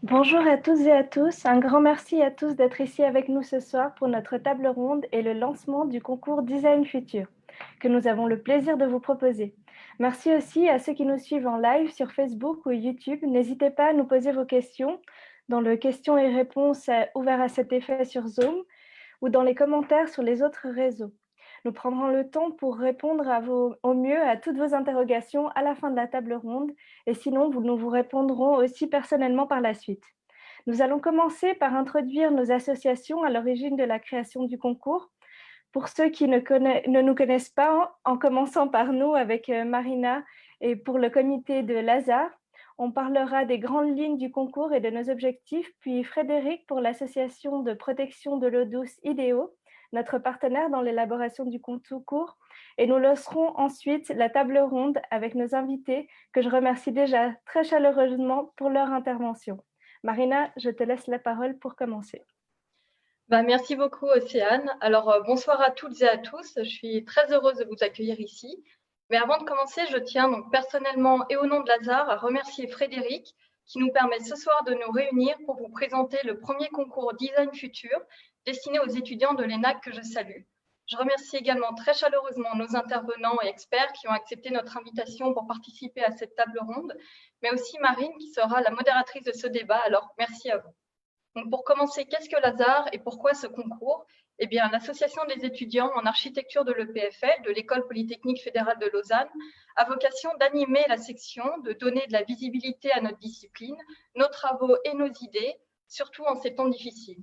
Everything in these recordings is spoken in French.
Bonjour à tous et à tous. Un grand merci à tous d'être ici avec nous ce soir pour notre table ronde et le lancement du concours Design Futur, que nous avons le plaisir de vous proposer. Merci aussi à ceux qui nous suivent en live sur Facebook ou YouTube. N'hésitez pas à nous poser vos questions dans le questions et réponses ouvert à cet effet sur Zoom ou dans les commentaires sur les autres réseaux. Nous prendrons le temps pour répondre au mieux à toutes vos interrogations à la fin de la table ronde et sinon, nous vous répondrons aussi personnellement par la suite. Nous allons commencer par introduire nos associations à l'origine de la création du concours. Pour ceux qui ne nous connaissent pas, en commençant par nous avec Marina et pour le comité de Lazare, on parlera des grandes lignes du concours et de nos objectifs, puis Frédéric pour l'association de protection de l'eau douce IDEO, notre partenaire dans l'élaboration du concours, et nous lancerons ensuite la table ronde avec nos invités que je remercie déjà très chaleureusement pour leur intervention. Marina, je te laisse la parole pour commencer. Merci beaucoup, Océane. Alors, bonsoir à toutes et à tous. Je suis très heureuse de vous accueillir ici. Mais avant de commencer, je tiens donc personnellement et au nom de Lazare à remercier Frédéric qui nous permet ce soir de nous réunir pour vous présenter le premier concours Design Futur destiné aux étudiants de l'ENAC que je salue. Je remercie également très chaleureusement nos intervenants et experts qui ont accepté notre invitation pour participer à cette table ronde, mais aussi Marine qui sera la modératrice de ce débat. Alors, merci à vous. Donc, pour commencer, qu'est-ce que Lazare et pourquoi ce concours? Eh bien, l'association des étudiants en architecture de l'EPFL, de l'École polytechnique fédérale de Lausanne, a vocation d'animer la section, de donner de la visibilité à notre discipline, nos travaux et nos idées, surtout en ces temps difficiles.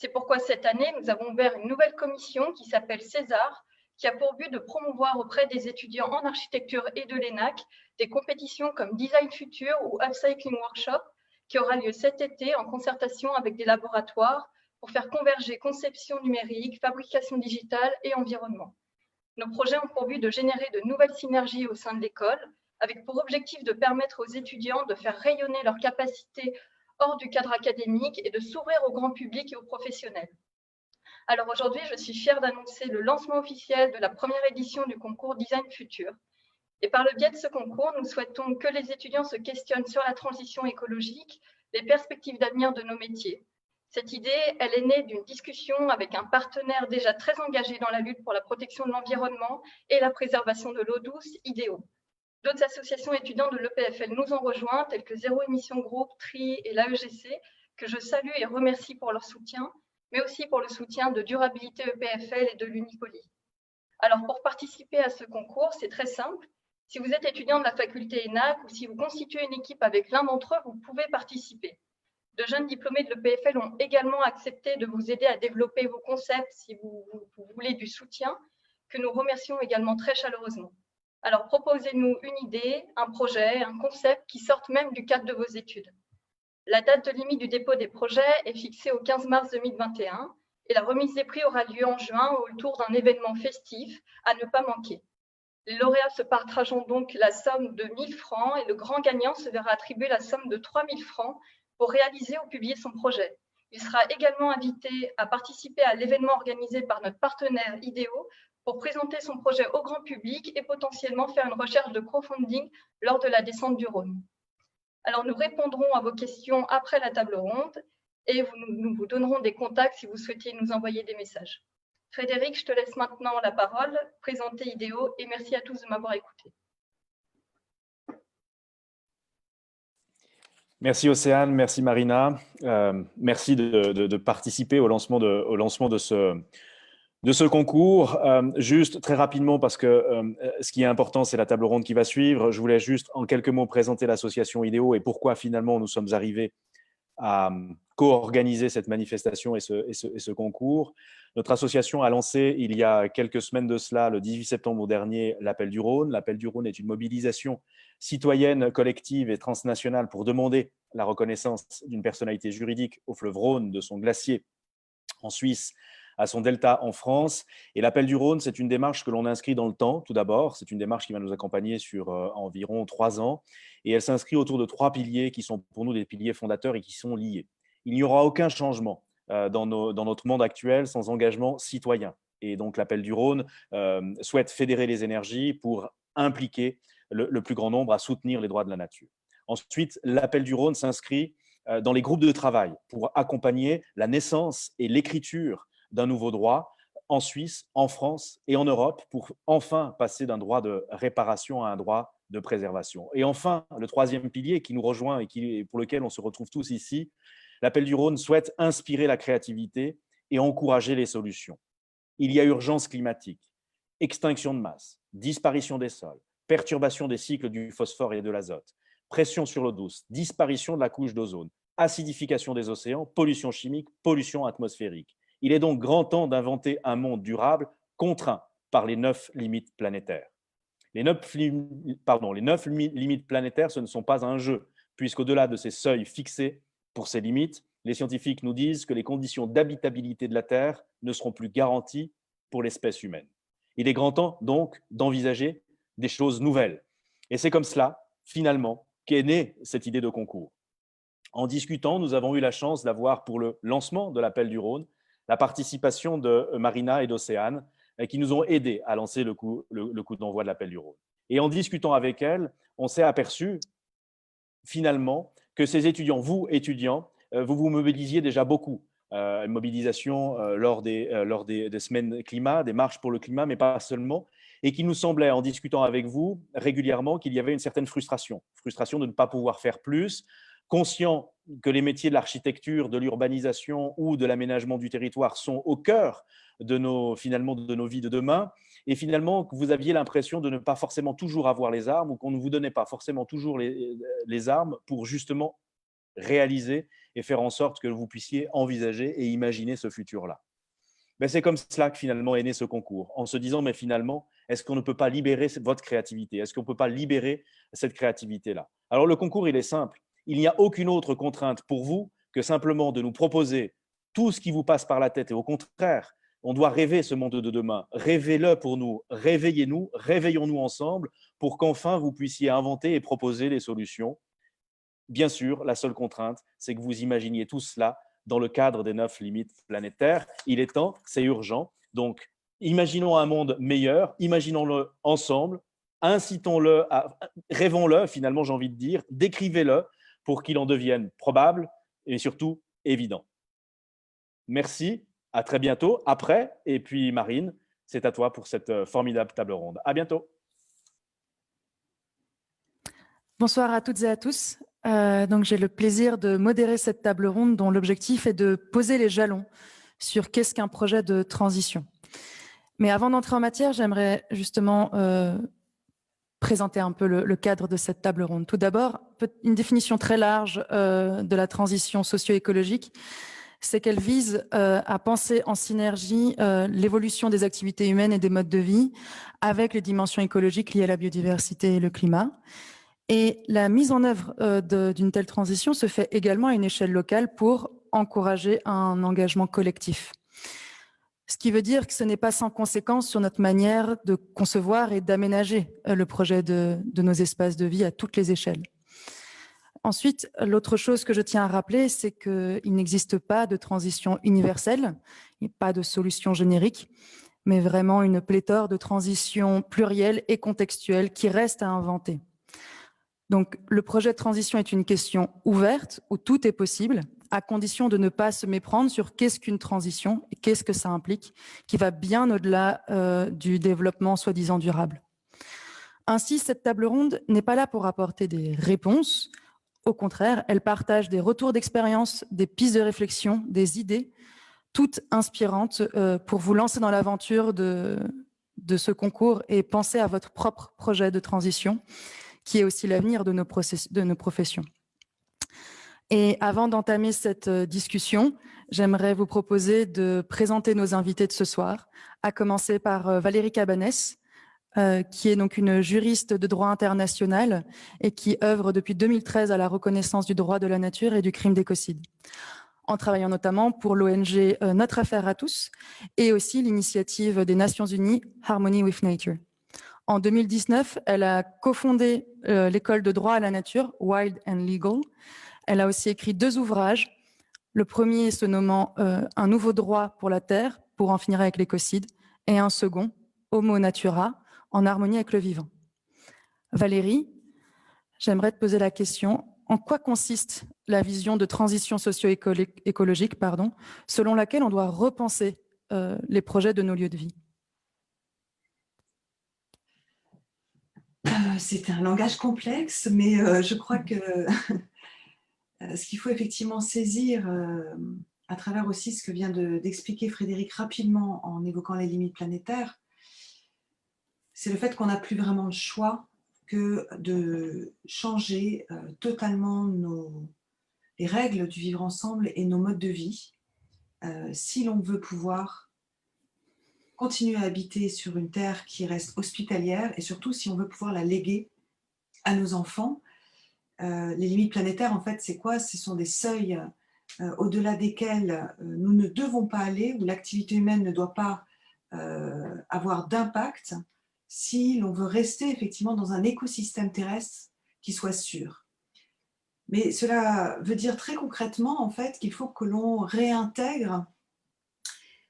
C'est pourquoi cette année, nous avons ouvert une nouvelle commission qui s'appelle César, qui a pour but de promouvoir auprès des étudiants en architecture et de l'ENAC des compétitions comme Design Futur ou Upcycling Workshop, qui aura lieu cet été en concertation avec des laboratoires pour faire converger conception numérique, fabrication digitale et environnement. Nos projets ont pour but de générer de nouvelles synergies au sein de l'école, avec pour objectif de permettre aux étudiants de faire rayonner leurs capacités hors du cadre académique et de s'ouvrir au grand public et aux professionnels. Alors aujourd'hui, je suis fière d'annoncer le lancement officiel de la première édition du concours Design Futur. Et par le biais de ce concours, nous souhaitons que les étudiants se questionnent sur la transition écologique, les perspectives d'avenir de nos métiers. Cette idée, elle est née d'une discussion avec un partenaire déjà très engagé dans la lutte pour la protection de l'environnement et la préservation de l'eau douce, IDEO. D'autres associations étudiantes de l'EPFL nous ont rejoints, telles que Zéro Émission Group, TRI et l'AEGC, que je salue et remercie pour leur soutien, mais aussi pour le soutien de Durabilité EPFL et de l'Unipolis. Alors, pour participer à ce concours, c'est très simple. Si vous êtes étudiant de la faculté ENAC ou si vous constituez une équipe avec l'un d'entre eux, vous pouvez participer. De jeunes diplômés de l'EPFL ont également accepté de vous aider à développer vos concepts si vous voulez du soutien, que nous remercions également très chaleureusement. Alors, proposez-nous une idée, un projet, un concept qui sorte même du cadre de vos études. La date de limite du dépôt des projets est fixée au 15 mars 2021 et la remise des prix aura lieu en juin autour d'un événement festif à ne pas manquer. Les lauréats se partageront donc la somme de 1 000 francs et le grand gagnant se verra attribuer la somme de 3 000 francs pour réaliser ou publier son projet. Il sera également invité à participer à l'événement organisé par notre partenaire IDEO pour présenter son projet au grand public et potentiellement faire une recherche de crowdfunding lors de la descente du Rhône. Alors, nous répondrons à vos questions après la table ronde et nous vous donnerons des contacts si vous souhaitez nous envoyer des messages. Frédéric, je te laisse maintenant la parole, présenter IDEO et merci à tous de m'avoir écouté. Merci Océane, merci Marina, merci de participer au lancement de ce concours. Juste très rapidement, parce que ce qui est important, c'est la table ronde qui va suivre. Je voulais juste en quelques mots présenter l'association IDEO et pourquoi finalement nous sommes arrivés à co-organiser cette manifestation et ce concours. Notre association a lancé il y a quelques semaines de cela, le 18 septembre dernier, l'Appel du Rhône. L'Appel du Rhône est une mobilisation citoyenne, collective et transnationale pour demander la reconnaissance d'une personnalité juridique au fleuve Rhône, de son glacier en Suisse à son delta en France. Et l'Appel du Rhône, c'est une démarche que l'on inscrit dans le temps, tout d'abord. C'est une démarche qui va nous accompagner sur environ 3 ans. Et elle s'inscrit autour de 3 piliers qui sont pour nous des piliers fondateurs et qui sont liés. Il n'y aura aucun changement dans notre monde actuel sans engagement citoyen. Et donc l'Appel du Rhône souhaite fédérer les énergies pour impliquer le plus grand nombre à soutenir les droits de la nature. Ensuite, l'Appel du Rhône s'inscrit dans les groupes de travail pour accompagner la naissance et l'écriture d'un nouveau droit en Suisse, en France et en Europe pour enfin passer d'un droit de réparation à un droit de préservation. Et enfin, le troisième pilier qui nous rejoint et pour lequel on se retrouve tous ici, l'Appel du Rhône souhaite inspirer la créativité et encourager les solutions. Il y a urgence climatique, extinction de masse, disparition des sols, perturbation des cycles du phosphore et de l'azote, pression sur l'eau douce, disparition de la couche d'ozone, acidification des océans, pollution chimique, pollution atmosphérique. Il est donc grand temps d'inventer un monde durable contraint par les 9 limites planétaires. Les 9 limites planétaires, ce ne sont pas un jeu, puisqu'au-delà de ces seuils fixés pour ces limites, les scientifiques nous disent que les conditions d'habitabilité de la Terre ne seront plus garanties pour l'espèce humaine. Il est grand temps donc d'envisager des choses nouvelles. Et c'est comme cela, finalement, qu'est née cette idée de concours. En discutant, nous avons eu la chance d'avoir pour le lancement de l'Appel du Rhône la participation de Marina et d'Océane qui nous ont aidés à lancer le coup d'envoi de l'Appel du Rhône. Et en discutant avec elles, on s'est aperçu finalement que ces étudiants, vous étudiants, vous vous mobilisiez déjà beaucoup. Une mobilisation lors des semaines climat, des marches pour le climat, mais pas seulement, et qu'il nous semblait, en discutant avec vous régulièrement, qu'il y avait une certaine frustration de ne pas pouvoir faire plus, conscient que les métiers de l'architecture, de l'urbanisation ou de l'aménagement du territoire sont au cœur de nos vies de demain, et finalement que vous aviez l'impression de ne pas forcément toujours avoir les armes ou qu'on ne vous donnait pas forcément toujours les armes pour justement réaliser et faire en sorte que vous puissiez envisager et imaginer ce futur-là. C'est comme cela que finalement est né ce concours, en se disant, mais finalement, est-ce qu'on ne peut pas libérer votre créativité? Est-ce qu'on ne peut pas libérer cette créativité-là? Alors le concours, il est simple. Il n'y a aucune autre contrainte pour vous que simplement de nous proposer tout ce qui vous passe par la tête. Et au contraire, on doit rêver ce monde de demain. Rêvez-le pour nous, réveillez-nous, réveillons-nous ensemble pour qu'enfin vous puissiez inventer et proposer des solutions. Bien sûr, la seule contrainte, c'est que vous imaginiez tout cela dans le cadre des 9 limites planétaires. Il est temps, c'est urgent. Donc, imaginons un monde meilleur, imaginons-le ensemble, incitons-le, rêvons-le finalement, j'ai envie de dire, décrivez-le pour qu'il en devienne probable et surtout évident. Merci, à très bientôt. Après, et puis Marine, c'est à toi pour cette formidable table ronde. À bientôt. Bonsoir à toutes et à tous. Donc j'ai le plaisir de modérer cette table ronde dont l'objectif est de poser les jalons sur qu'est-ce qu'un projet de transition. Mais avant d'entrer en matière, j'aimerais justement présenter un peu le cadre de cette table ronde. Tout d'abord, une définition très large de la transition socio-écologique, c'est qu'elle vise à penser en synergie l'évolution des activités humaines et des modes de vie avec les dimensions écologiques liées à la biodiversité et le climat. Et la mise en œuvre d'une telle transition se fait également à une échelle locale pour encourager un engagement collectif. Ce qui veut dire que ce n'est pas sans conséquence sur notre manière de concevoir et d'aménager le projet de nos espaces de vie à toutes les échelles. Ensuite, l'autre chose que je tiens à rappeler, c'est qu'il n'existe pas de transition universelle, pas de solution générique, mais vraiment une pléthore de transitions plurielles et contextuelles qui restent à inventer. Donc, le projet de transition est une question ouverte où tout est possible, à condition de ne pas se méprendre sur qu'est-ce qu'une transition et qu'est-ce que ça implique, qui va bien au-delà du développement soi-disant durable. Ainsi, cette table ronde n'est pas là pour apporter des réponses. Au contraire, elle partage des retours d'expérience, des pistes de réflexion, des idées, toutes inspirantes pour vous lancer dans l'aventure de ce concours et penser à votre propre projet de transition, qui est aussi l'avenir de nos professions. Et avant d'entamer cette discussion, j'aimerais vous proposer de présenter nos invités de ce soir, à commencer par Valérie Cabanès, qui est donc une juriste de droit international et qui œuvre depuis 2013 à la reconnaissance du droit de la nature et du crime d'écocide, en travaillant notamment pour l'ONG Notre Affaire à tous et aussi l'initiative des Nations Unies Harmony with Nature. En 2019, elle a cofondé l'école de droit à la nature, Wild and Legal. Elle a aussi écrit 2 ouvrages. Le premier se nommant Un nouveau droit pour la terre, pour en finir avec l'écocide, et un second, Homo Natura, en harmonie avec le vivant. Valérie, j'aimerais te poser la question, en quoi consiste la vision de transition socio-écologique, selon laquelle on doit repenser les projets de nos lieux de vie? C'est un langage complexe, mais je crois que ce qu'il faut effectivement saisir à travers aussi ce que vient d'expliquer Frédéric rapidement en évoquant les limites planétaires, c'est le fait qu'on n'a plus vraiment le choix que de changer totalement les règles du vivre ensemble et nos modes de vie si l'on veut pouvoir continuer à habiter sur une terre qui reste hospitalière et surtout si on veut pouvoir la léguer à nos enfants. Les limites planétaires, en fait, c'est quoi? Ce sont des seuils au-delà desquels nous ne devons pas aller, où l'activité humaine ne doit pas avoir d'impact si l'on veut rester effectivement dans un écosystème terrestre qui soit sûr. Mais cela veut dire très concrètement, en fait, qu'il faut que l'on réintègre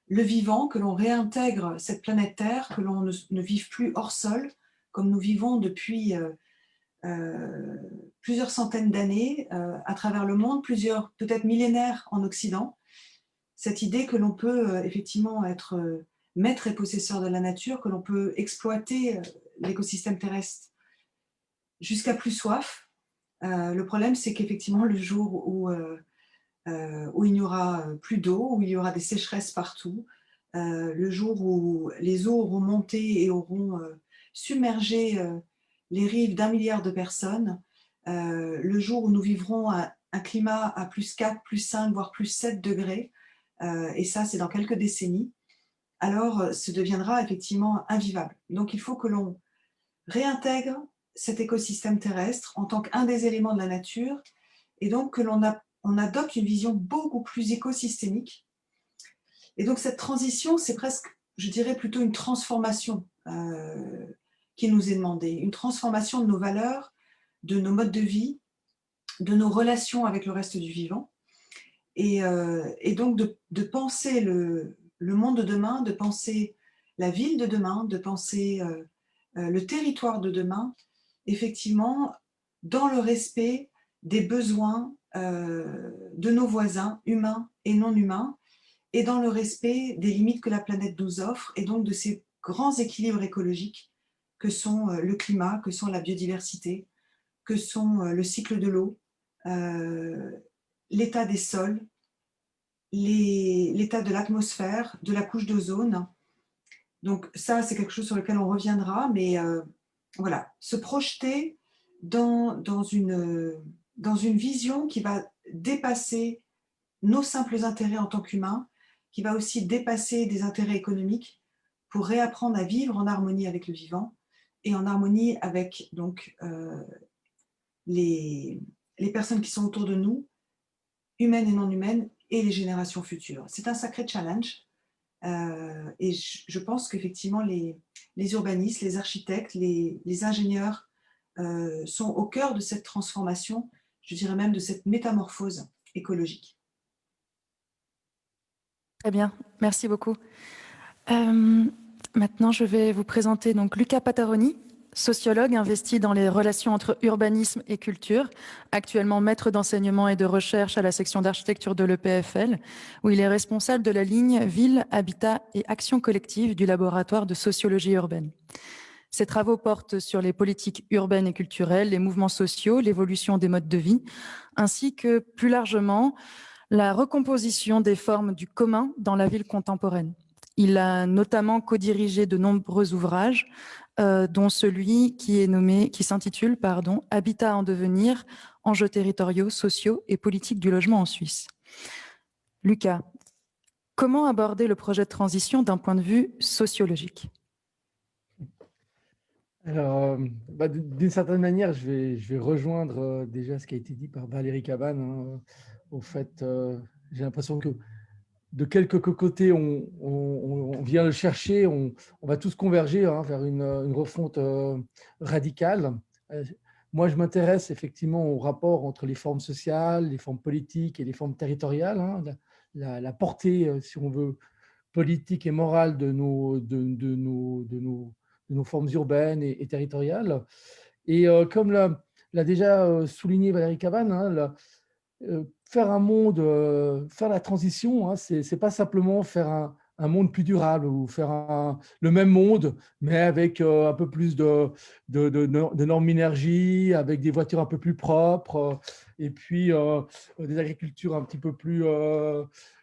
le vivant, que l'on réintègre cette planète Terre, que l'on ne vive plus hors sol, comme nous vivons depuis plusieurs centaines d'années à travers le monde, plusieurs peut-être millénaires en Occident. Cette idée que l'on peut effectivement être maître et possesseur de la nature, que l'on peut exploiter l'écosystème terrestre jusqu'à plus soif. Le problème, c'est qu'effectivement, le jour où il n'y aura plus d'eau, où il y aura des sécheresses partout, le jour où les eaux auront monté et auront submergé les rives d'1 milliard de personnes, le jour où nous vivrons un climat à plus 4, plus 5, voire plus 7 degrés, et ça c'est dans quelques décennies, alors ce deviendra effectivement invivable. Donc il faut que l'on réintègre cet écosystème terrestre en tant qu'un des éléments de la nature, et donc que l'on adopte une vision beaucoup plus écosystémique. Et donc cette transition, c'est presque, je dirais plutôt une transformation qui nous est demandée, une transformation de nos valeurs, de nos modes de vie, de nos relations avec le reste du vivant, et donc de penser le monde de demain, de penser la ville de demain, de penser le territoire de demain, effectivement, dans le respect des besoins de nos voisins, humains et non humains, et dans le respect des limites que la planète nous offre, et donc de ces grands équilibres écologiques que sont le climat, que sont la biodiversité, que sont le cycle de l'eau, l'état des sols, l'état de l'atmosphère, de la couche d'ozone. Donc ça, c'est quelque chose sur lequel on reviendra, mais voilà, se projeter dans une vision qui va dépasser nos simples intérêts en tant qu'humains, qui va aussi dépasser des intérêts économiques pour réapprendre à vivre en harmonie avec le vivant et en harmonie avec donc, les personnes qui sont autour de nous, humaines et non humaines, et les générations futures. C'est un sacré challenge et je pense qu'effectivement les urbanistes, les architectes, les ingénieurs sont au cœur de cette transformation, je dirais même de cette métamorphose écologique. Très bien, merci beaucoup. Maintenant, je vais vous présenter donc Luca Pataroni, sociologue investi dans les relations entre urbanisme et culture, actuellement maître d'enseignement et de recherche à la section d'architecture de l'EPFL, où il est responsable de la ligne Ville, Habitat et Action collective du laboratoire de sociologie urbaine. Ses travaux portent sur les politiques urbaines et culturelles, les mouvements sociaux, l'évolution des modes de vie, ainsi que plus largement la recomposition des formes du commun dans la ville contemporaine. Il a notamment co-dirigé de nombreux ouvrages, dont celui qui s'intitule « Habitat en devenir, enjeux territoriaux, sociaux et politiques du logement en Suisse ». Lucas, comment aborder le projet de transition d'un point de vue sociologique? Alors, d'une certaine manière, je vais rejoindre déjà ce qui a été dit par Valérie Cabane. Hein. Au fait, j'ai l'impression que de quelque côté on vient le chercher, on va tous converger vers une refonte radicale. Moi, je m'intéresse effectivement au rapport entre les formes sociales, les formes politiques et les formes territoriales. Hein. La portée, si on veut, politique et morale de nos formes urbaines et territoriales. Et comme l'a déjà souligné Valérie Cabane, hein, faire un monde, faire la transition, hein, c'est pas simplement faire un monde plus durable ou faire le même monde, mais avec un peu plus de normes énergie, avec des voitures un peu plus propres, et puis des agricultures un petit peu plus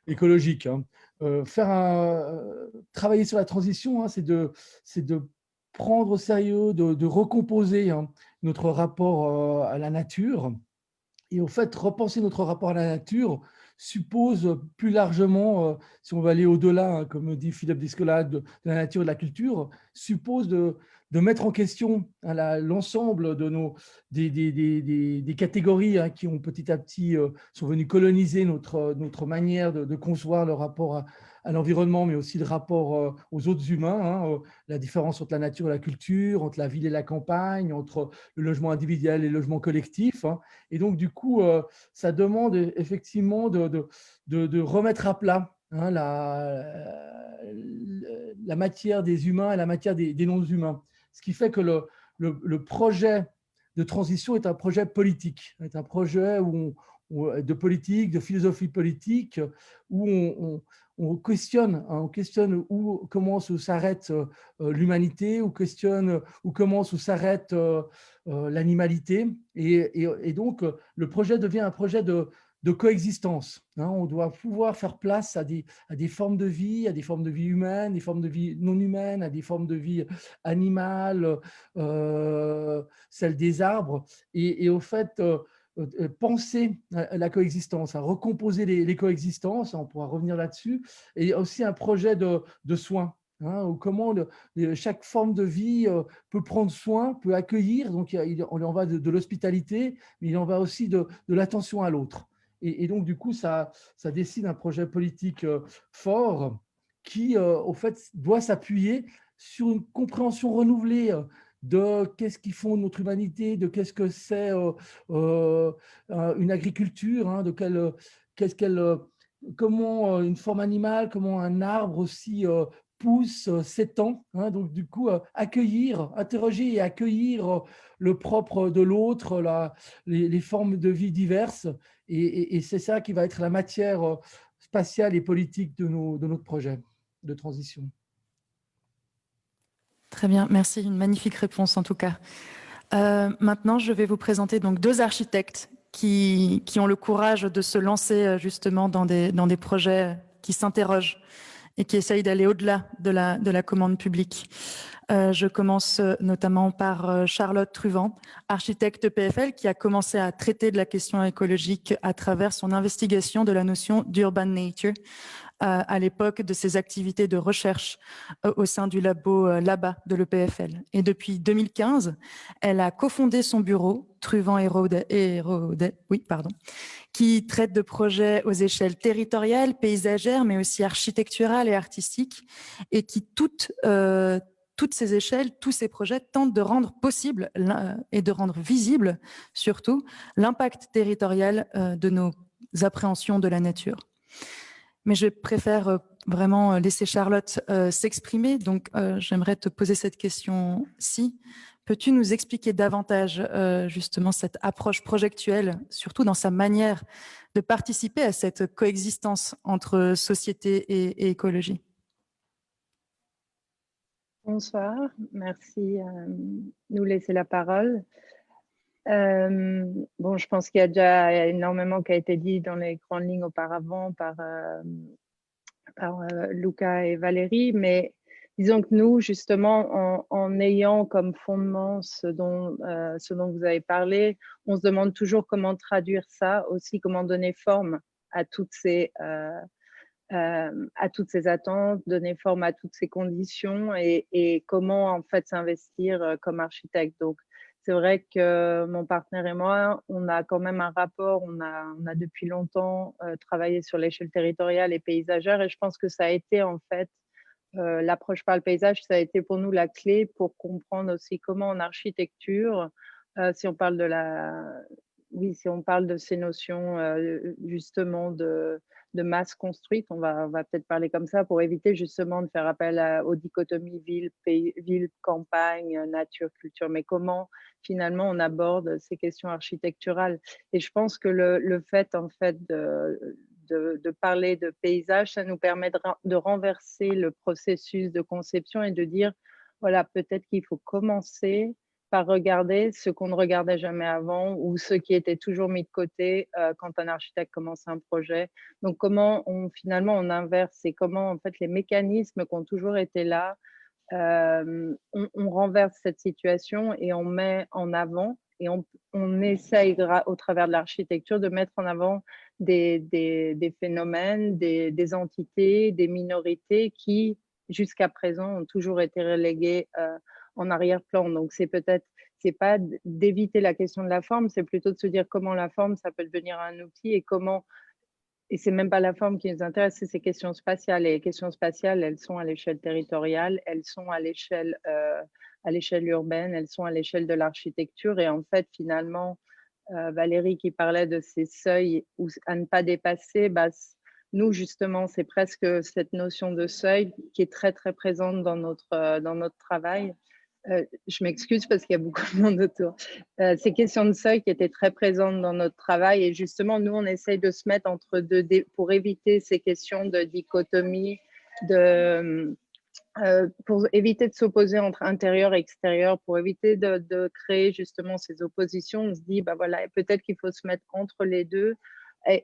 écologiques, hein. Travailler sur la transition, hein, c'est de prendre au sérieux, de recomposer, hein, notre rapport à la nature. Et au fait, repenser notre rapport à la nature suppose plus largement, si on va aller au-delà, hein, comme dit Philippe Descola, de la nature et de la culture, suppose de mettre en question, hein, l'ensemble des catégories, hein, qui ont petit à petit sont venues coloniser notre manière de concevoir le rapport à l'environnement, mais aussi le rapport aux autres humains, hein, la différence entre la nature et la culture, entre la ville et la campagne, entre le logement individuel et le logement collectif, hein. Et donc, du coup, ça demande effectivement de remettre à plat, hein, la matière des humains et la matière des non-humains. Ce qui fait que le projet de transition est un projet politique, est un projet de politique, de philosophie politique, où on questionne, hein, on questionne où commence ou s'arrête l'humanité, où questionne où commence ou s'arrête l'animalité. Et donc, le projet devient un projet de coexistence, hein. On doit pouvoir faire place à des formes de vie, à des formes de vie humaines, des formes de vie non humaines, à des formes de vie animales, celles des arbres. Et au fait, penser à la coexistence, à recomposer les coexistences, on pourra revenir là-dessus, et aussi un projet de soins, hein, ou comment chaque forme de vie peut prendre soin, peut accueillir. Donc, on en va de l'hospitalité, mais il en va aussi de l'attention à l'autre. Et donc, du coup, ça décide un projet politique fort qui, au fait, doit s'appuyer sur une compréhension renouvelée de qu'est-ce qui fonde notre humanité, de qu'est-ce que c'est une agriculture, hein, comment une forme animale, comment un arbre aussi pousse, s'étend, hein. Donc, du coup, interroger et accueillir le propre de l'autre, les formes de vie diverses. Et c'est ça qui va être la matière spatiale et politique de notre projet de transition. Très bien, merci. Une magnifique réponse en tout cas. Maintenant, je vais vous présenter donc deux architectes qui ont le courage de se lancer justement dans des projets qui s'interrogent et qui essayent d'aller au-delà de la commande publique. Je commence notamment par Charlotte Truvent, architecte PFL, qui a commencé à traiter de la question écologique à travers son investigation de la notion d'urban nature à l'époque de ses activités de recherche au sein du labo LABA de l'EPFL. Et depuis 2015, elle a cofondé son bureau, Truvent et Rodet, qui traite de projets aux échelles territoriales, paysagères, mais aussi architecturales et artistiques, et qui toutes ces échelles, tous ces projets tentent de rendre possible et de rendre visible, surtout, l'impact territorial de nos appréhensions de la nature. Mais je préfère vraiment laisser Charlotte s'exprimer. Donc, j'aimerais te poser cette question-ci. Peux-tu nous expliquer davantage justement cette approche projectuelle, surtout dans sa manière de participer à cette coexistence entre société et écologie? Bonsoir, merci de nous laisser la parole. Bon, je pense qu'il y a déjà énormément qui a été dit dans les grandes lignes auparavant par Luca et Valérie, mais disons que nous, justement, en ayant comme fondement ce dont vous avez parlé, on se demande toujours comment traduire ça, aussi comment donner forme à toutes ces attentes, donner forme à toutes ces conditions et comment en fait s'investir comme architecte. Donc, c'est vrai que mon partenaire et moi, on a quand même un rapport, on a depuis longtemps travaillé sur l'échelle territoriale et paysagère, et je pense que ça a été en fait, l'approche par le paysage, ça a été pour nous la clé pour comprendre aussi comment en architecture, si on parle de ces notions justement de masse construite, on va peut-être parler comme ça, pour éviter justement de faire appel aux dichotomies ville, campagne, nature, culture, mais comment finalement on aborde ces questions architecturales. Et je pense que le fait en fait de parler de paysage, ça nous permet de renverser le processus de conception et de dire, voilà, peut-être qu'il faut commencer par regarder ce qu'on ne regardait jamais avant ou ce qui était toujours mis de côté quand un architecte commence un projet. Donc, comment finalement on inverse et comment en fait les mécanismes qui ont toujours été là, on renverse cette situation et on met en avant et on essaye au travers de l'architecture de mettre en avant des phénomènes, des entités, des minorités qui jusqu'à présent ont toujours été reléguées en arrière-plan. Donc, c'est pas d'éviter la question de la forme, c'est plutôt de se dire comment la forme, ça peut devenir un outil et c'est même pas la forme qui nous intéresse, c'est ces questions spatiales. Et les questions spatiales, elles sont à l'échelle territoriale, elles sont à l'échelle urbaine, elles sont à l'échelle de l'architecture. Et en fait, finalement, Valérie qui parlait de ces seuils à ne pas dépasser, nous, justement, c'est presque cette notion de seuil qui est très, très présente dans notre travail. Je m'excuse parce qu'il y a beaucoup de monde autour. Ces questions de seuil qui étaient très présentes dans notre travail et justement, nous, on essaye de se mettre entre deux pour éviter ces questions de dichotomie, pour éviter de s'opposer entre intérieur et extérieur, pour éviter de créer justement ces oppositions. On se dit, voilà, peut-être qu'il faut se mettre entre les deux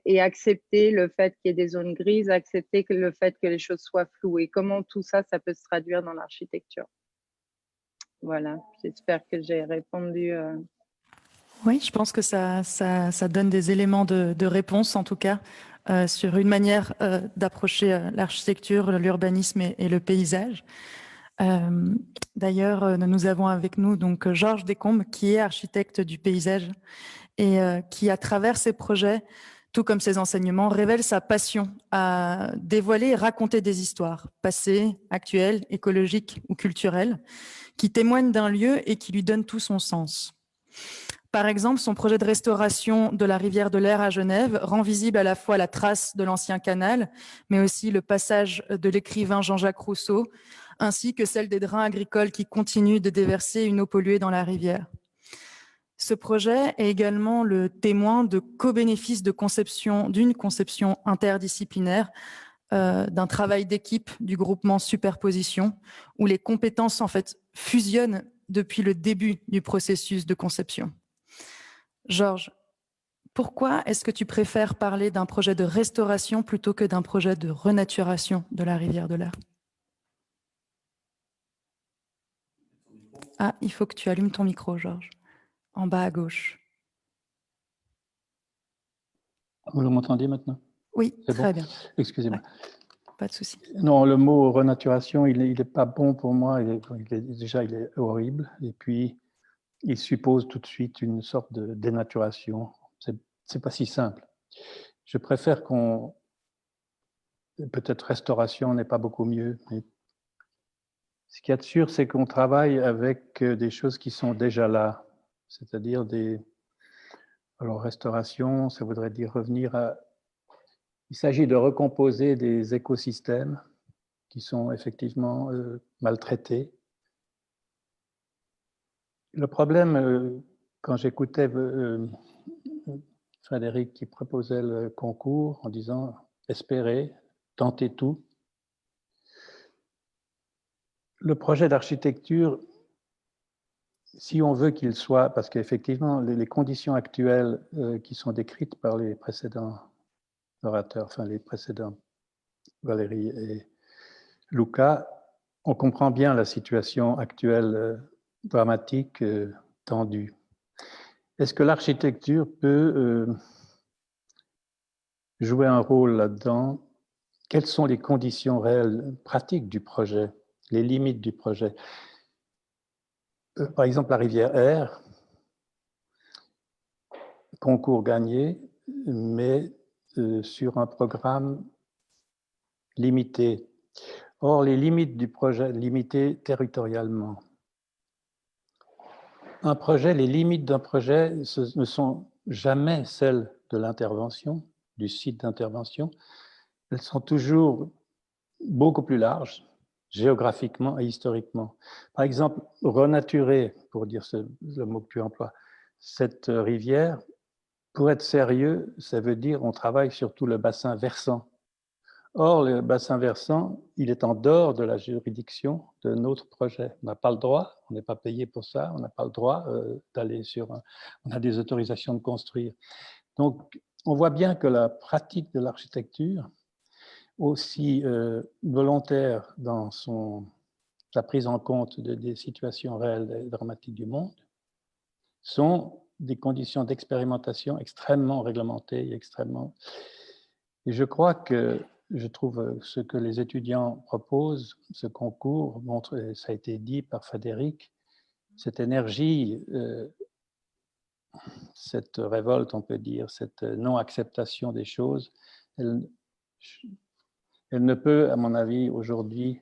et accepter le fait qu'il y ait des zones grises, accepter le fait que les choses soient floues et comment tout ça, ça peut se traduire dans l'architecture. Voilà, j'espère que j'ai répondu. Oui, je pense que ça donne des éléments de réponse, en tout cas, sur une manière d'approcher l'architecture, l'urbanisme et le paysage. D'ailleurs, nous avons avec nous donc Georges Descombes, qui est architecte du paysage et qui, à travers ses projets, tout comme ses enseignements, révèle sa passion à dévoiler et raconter des histoires, passées, actuelles, écologiques ou culturelles, qui témoignent d'un lieu et qui lui donnent tout son sens. Par exemple, son projet de restauration de la rivière de l'Air à Genève rend visible à la fois la trace de l'ancien canal, mais aussi le passage de l'écrivain Jean-Jacques Rousseau, ainsi que celle des drains agricoles qui continuent de déverser une eau polluée dans la rivière. Ce projet est également le témoin de co-bénéfices d'une conception interdisciplinaire, d'un travail d'équipe du groupement Superposition, où les compétences en fait fusionnent depuis le début du processus de conception. Georges, pourquoi est-ce que tu préfères parler d'un projet de restauration plutôt que d'un projet de renaturation de la rivière de l'Air? Ah, il faut que tu allumes ton micro, Georges. En bas à gauche. Vous m'entendez maintenant? Oui, très bien. Excusez-moi. Ouais, pas de souci. Non, le mot renaturation, il n'est pas bon pour moi. Déjà, il est horrible. Et puis, il suppose tout de suite une sorte de dénaturation. C'est pas si simple. Je préfère peut-être restauration n'est pas beaucoup mieux, mais ce qu'il y a de sûr, c'est qu'on travaille avec des choses qui sont déjà là. C'est-à-dire alors, restauration, ça voudrait dire revenir à... Il s'agit de recomposer des écosystèmes qui sont effectivement maltraités. Le problème, quand j'écoutais Frédéric qui proposait le concours en disant « espérer, tenter tout », le projet d'architecture, si on veut qu'il soit, parce qu'effectivement, les conditions actuelles qui sont décrites par les précédents orateurs, enfin les précédents, Valérie et Luca, on comprend bien la situation actuelle dramatique, tendue. Est-ce que l'architecture peut jouer un rôle là-dedans? Quelles sont les conditions réelles, pratiques du projet, les limites du projet? Par exemple, la rivière Air, concours gagné, mais sur un programme limité. Or, les limites du projet, limitées territorialement. Les limites d'un projet ne sont jamais celles de l'intervention, du site d'intervention, elles sont toujours beaucoup plus larges, géographiquement et historiquement. Par exemple, renaturer, pour dire le mot que tu emploies, cette rivière, pour être sérieux, ça veut dire on travaille sur tout le bassin versant. Or, le bassin versant, il est en dehors de la juridiction de notre projet. On n'a pas le droit, on n'est pas payé pour ça, on n'a pas le droit d'aller sur... On a des autorisations de construire. Donc, on voit bien que la pratique de l'architecture, aussi volontaire dans sa prise en compte des situations réelles et dramatiques du monde, sont des conditions d'expérimentation extrêmement réglementées et extrêmement... Et je crois que, je trouve ce que les étudiants proposent, ce concours montre, et ça a été dit par Frédéric, cette énergie, cette révolte, on peut dire, cette non-acceptation des choses, elle ne peut, à mon avis, aujourd'hui,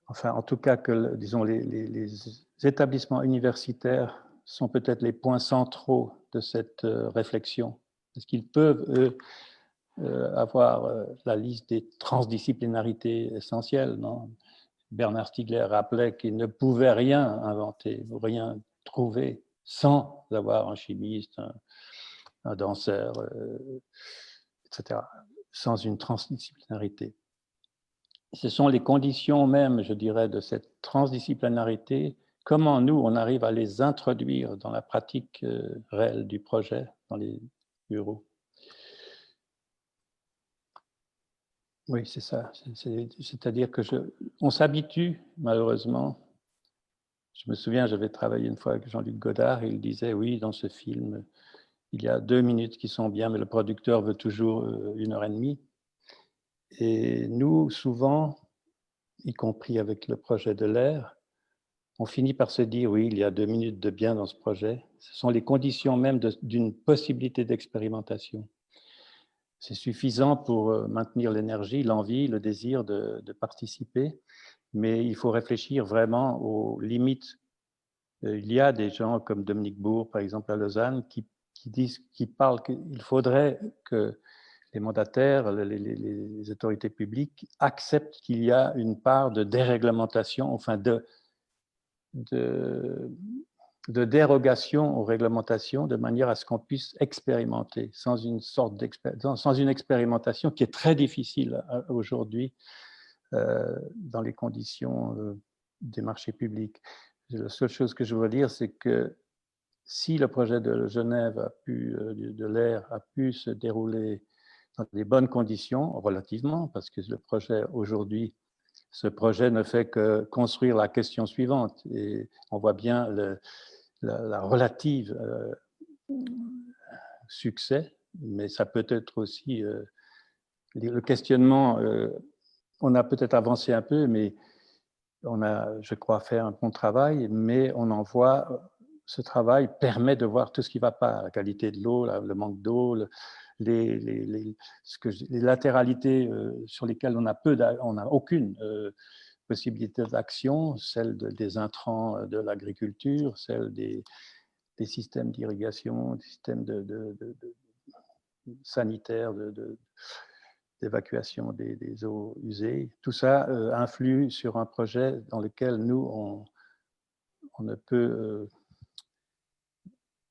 enfin, en tout cas, que, disons, les établissements universitaires sont peut-être les points centraux de cette réflexion, parce qu'ils peuvent, eux, avoir la liste des transdisciplinarités essentielles. Non? Bernard Stiegler rappelait qu'il ne pouvait rien inventer, rien trouver sans avoir un chimiste, un danseur, etc., sans une transdisciplinarité. Ce sont les conditions même, je dirais, de cette transdisciplinarité. Comment nous, on arrive à les introduire dans la pratique réelle du projet, dans les bureaux. Oui, c'est ça. C'est-à-dire que on s'habitue, malheureusement. Je me souviens, j'avais travaillé une fois avec Jean-Luc Godard, et il disait, oui, dans ce film, il y a 2 minutes qui sont bien, mais le producteur veut toujours 1h30. Et nous, souvent, y compris avec le projet de l'air, on finit par se dire, oui, il y a 2 minutes de bien dans ce projet. Ce sont les conditions même d'une possibilité d'expérimentation. C'est suffisant pour maintenir l'énergie, l'envie, le désir de participer, mais il faut réfléchir vraiment aux limites. Il y a des gens comme Dominique Bourg, par exemple, à Lausanne, qui parlent qu'il faudrait que les mandataires, les autorités publiques acceptent qu'il y a une part de déréglementation, enfin de dérogation aux réglementations, de manière à ce qu'on puisse expérimenter sans une expérimentation qui est très difficile aujourd'hui dans les conditions des marchés publics. La seule chose que je veux dire, c'est que si le projet de Genève de l'air a pu se dérouler dans des bonnes conditions, relativement, parce que le projet aujourd'hui, ce projet ne fait que construire la question suivante. Et on voit bien la relative succès, mais ça peut être aussi le questionnement. On a peut-être avancé un peu, mais on a, je crois, fait un bon travail, mais on en voit, ce travail permet de voir tout ce qui ne va pas, la qualité de l'eau, le manque d'eau, les latéralités sur lesquelles on n'a aucune possibilité d'action, celle des intrants de l'agriculture, celle des systèmes d'irrigation, des systèmes sanitaires, d'évacuation des eaux usées. Tout ça influe sur un projet dans lequel nous, on ne peut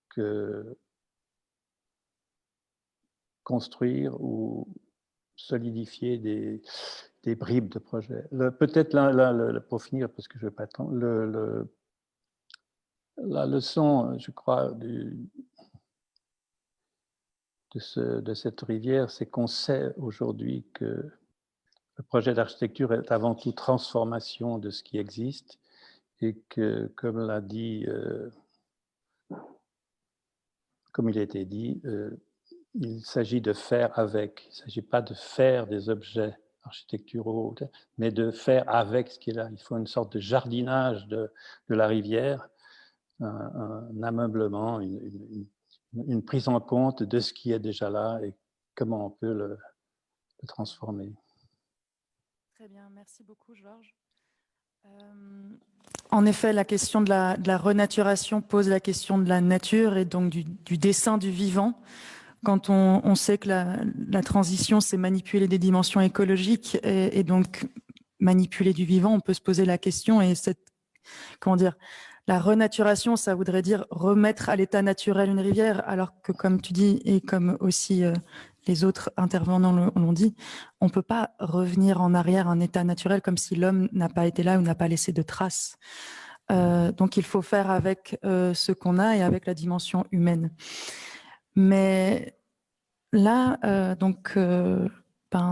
que construire ou solidifier des bribes de projet. Peut-être pour finir, parce que je ne vais pas attendre, la leçon, je crois, de cette rivière, c'est qu'on sait aujourd'hui que le projet d'architecture est avant tout transformation de ce qui existe et que, comme l'a dit, comme il a été dit, il s'agit de faire avec. Il ne s'agit pas de faire des objets architecturaux, mais de faire avec ce qui est là. Il faut une sorte de jardinage de la rivière, un ameublement, une prise en compte de ce qui est déjà là et comment on peut le transformer. Très bien, merci beaucoup Georges. En effet, la question de la renaturation pose la question de la nature et donc du dessin du vivant quand on sait que la transition, c'est manipuler des dimensions écologiques et donc manipuler du vivant, on peut se poser la question, et comment dire, la renaturation, ça voudrait dire remettre à l'état naturel une rivière, alors que comme tu dis, et comme aussi les autres intervenants l'ont dit, on ne peut pas revenir en arrière à un état naturel comme si l'homme n'a pas été là ou n'a pas laissé de traces. Donc il faut faire avec ce qu'on a et avec la dimension humaine. Mais là,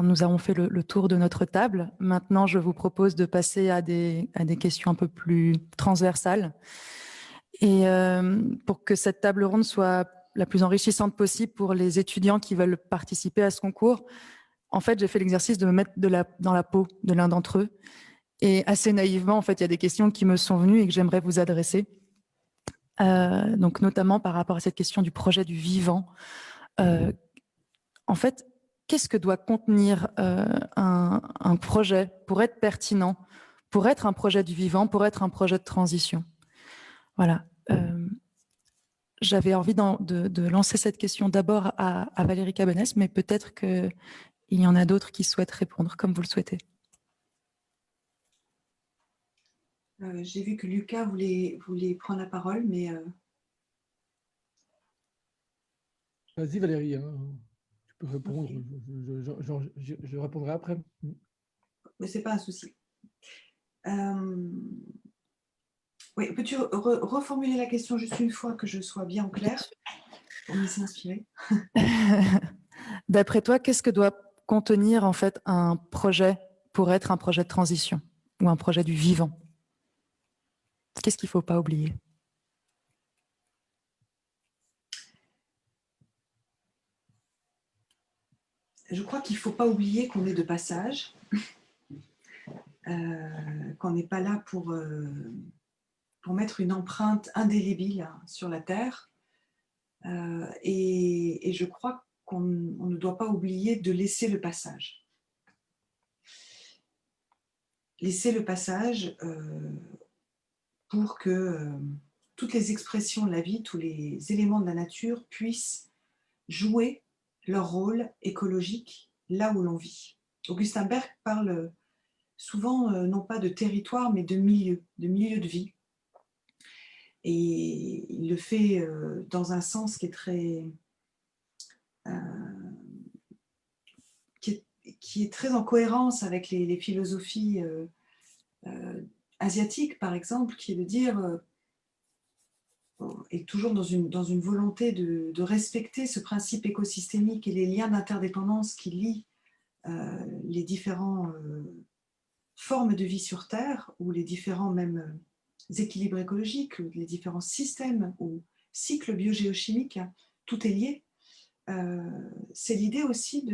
nous avons fait le tour de notre table. Maintenant, je vous propose de passer à des questions un peu plus transversales. Et pour que cette table ronde soit la plus enrichissante possible pour les étudiants qui veulent participer à ce concours, en fait, j'ai fait l'exercice de me mettre dans la peau de l'un d'entre eux. Et assez naïvement, en fait, il y a des questions qui me sont venues et que j'aimerais vous adresser. Donc, notamment par rapport à cette question du projet du vivant. En fait, qu'est-ce que doit contenir un projet pour être pertinent, pour être un projet du vivant, pour être un projet de transition? Voilà. J'avais envie de lancer cette question d'abord à Valérie Cabanès, mais peut-être qu'il y en a d'autres qui souhaitent répondre, comme vous le souhaitez. J'ai vu que Lucas voulait prendre la parole, mais... Vas-y Valérie, hein. Tu peux répondre, okay. Je répondrai après. Mais ce n'est pas un souci. Oui, peux-tu reformuler la question juste une fois que je sois bien en clair pour me laisser inspirer? D'après toi, qu'est-ce que doit contenir en fait un projet pour être un projet de transition ou un projet du vivant? Qu'est-ce qu'il ne faut pas oublier? Je crois qu'il ne faut pas oublier qu'on est de passage, qu'on n'est pas là pour mettre une empreinte indélébile sur la Terre. Et je crois qu'on ne doit pas oublier de laisser le passage. Laisser le passage pour que toutes les expressions de la vie, tous les éléments de la nature puissent jouer leur rôle écologique là où l'on vit. Augustin Berg parle souvent non pas de territoire mais de milieu de vie. Et il le fait dans un sens qui est très qui est très en cohérence avec les philosophies asiatiques, par exemple, qui est de dire, et toujours dans une volonté de respecter ce principe écosystémique et les liens d'interdépendance qui lient les différentes formes de vie sur Terre, ou les différents même équilibres écologiques, ou les différents systèmes ou cycles biogéochimiques, tout est lié. C'est l'idée aussi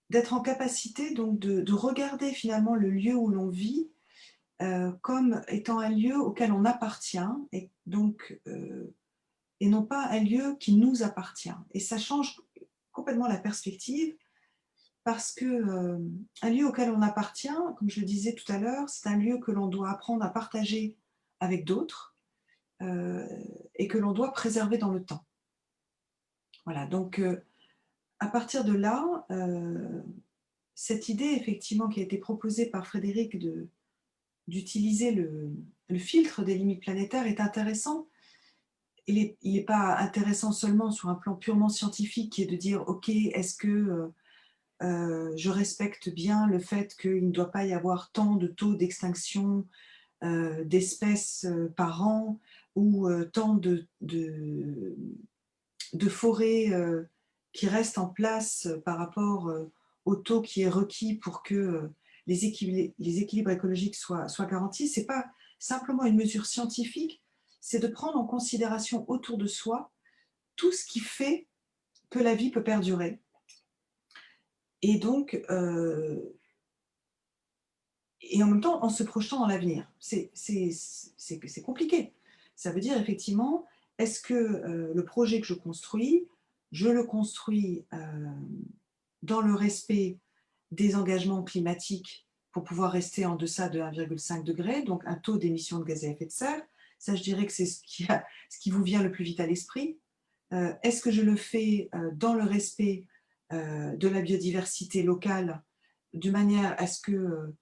d'être en capacité donc de regarder finalement le lieu où l'on vit comme étant un lieu auquel on appartient, et donc et non pas un lieu qui nous appartient. Et ça change complètement la perspective, parce que un lieu auquel on appartient, comme je le disais tout à l'heure, c'est un lieu que l'on doit apprendre à partager avec d'autres et que l'on doit préserver dans le temps. Voilà, donc à partir de là, cette idée effectivement qui a été proposée par Frédéric d'utiliser le filtre des limites planétaires est intéressant. Il n'est pas intéressant seulement sur un plan purement scientifique, qui est de dire, ok, est-ce que je respecte bien le fait qu'il ne doit pas y avoir tant de taux d'extinction d'espèces par an, ou tant de forêts qui restent en place par rapport au taux qui est requis pour que les équilibres écologiques soient garantis. Ce n'est pas simplement une mesure scientifique, c'est de prendre en considération autour de soi tout ce qui fait que la vie peut perdurer. Et donc, et en même temps, en se projetant dans l'avenir. C'est compliqué. Ça veut dire effectivement, est-ce que le projet que je le construis dans le respect des engagements climatiques pour pouvoir rester en deçà de 1,5 degré, donc un taux d'émission de gaz à effet de serre. Ça, je dirais que c'est ce qui vous vient le plus vite à l'esprit. Est-ce que je le fais dans le respect de la biodiversité locale, de manière à ce que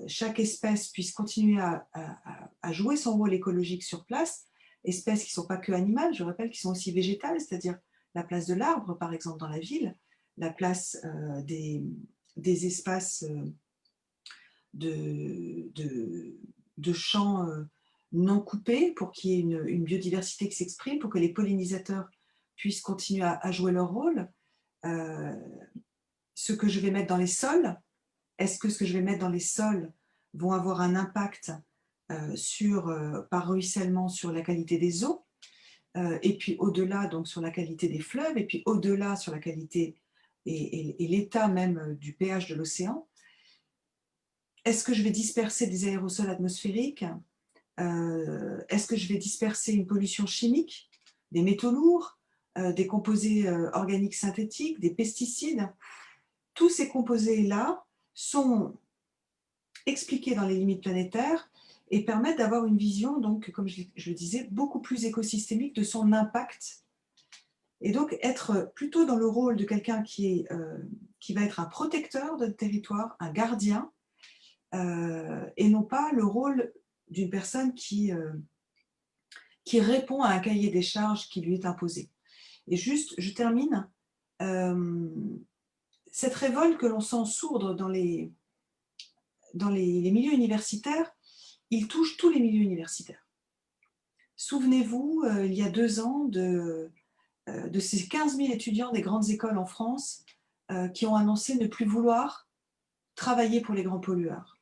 chaque espèce puisse continuer à jouer son rôle écologique sur place, espèces qui ne sont pas que animales, je rappelle, qui sont aussi végétales, c'est-à-dire la place de l'arbre, par exemple, dans la ville, la place des espaces de champs non coupés pour qu'il y ait une biodiversité qui s'exprime, pour que les pollinisateurs puissent continuer à jouer leur rôle. Ce que je vais mettre dans les sols, est-ce que ce que je vais mettre dans les sols vont avoir un impact par ruissellement sur la qualité des eaux, et puis au-delà donc sur la qualité des fleuves, et puis au-delà sur la qualité et l'état même du pH de l'océan. Est-ce que je vais disperser des aérosols atmosphériques? Est-ce que je vais disperser une pollution chimique, des métaux lourds, des composés organiques synthétiques, des pesticides? Tous ces composés-là sont expliqués dans les limites planétaires et permettent d'avoir une vision, donc, comme je le disais, beaucoup plus écosystémique de son impact. Et donc, être plutôt dans le rôle de quelqu'un qui va être un protecteur de territoire, un gardien, et non pas le rôle d'une personne qui répond à un cahier des charges qui lui est imposé. Et juste, je termine, cette révolte que l'on sent sourdre dans les milieux universitaires, il touche tous les milieux universitaires. Souvenez-vous, il y a 2 ans, de ces 15 000 étudiants des grandes écoles en France qui ont annoncé ne plus vouloir travailler pour les grands pollueurs.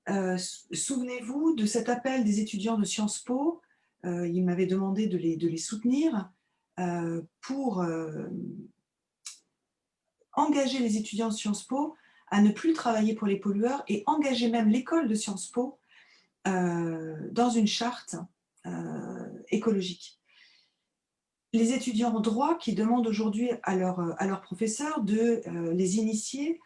Souvenez-vous de cet appel des étudiants de Sciences Po, ils m'avaient demandé de les soutenir pour engager les étudiants de Sciences Po à ne plus travailler pour les pollueurs et engager même l'école de Sciences Po dans une charte écologique. Les étudiants en droit qui demandent aujourd'hui à leurs professeurs de les initier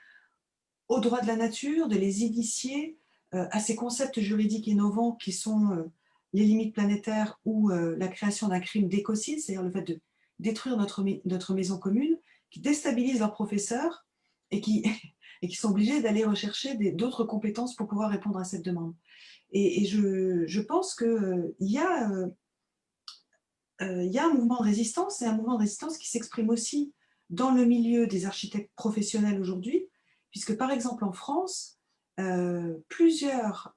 au droit de la nature, de les initier à ces concepts juridiques innovants qui sont les limites planétaires ou la création d'un crime d'écocide, c'est-à-dire le fait de détruire notre maison commune, qui déstabilisent leurs professeurs et qui sont obligés d'aller rechercher d'autres compétences pour pouvoir répondre à cette demande. Et je pense qu'il y a un mouvement de résistance, et un mouvement de résistance qui s'exprime aussi dans le milieu des architectes professionnels aujourd'hui, puisque par exemple en France, plusieurs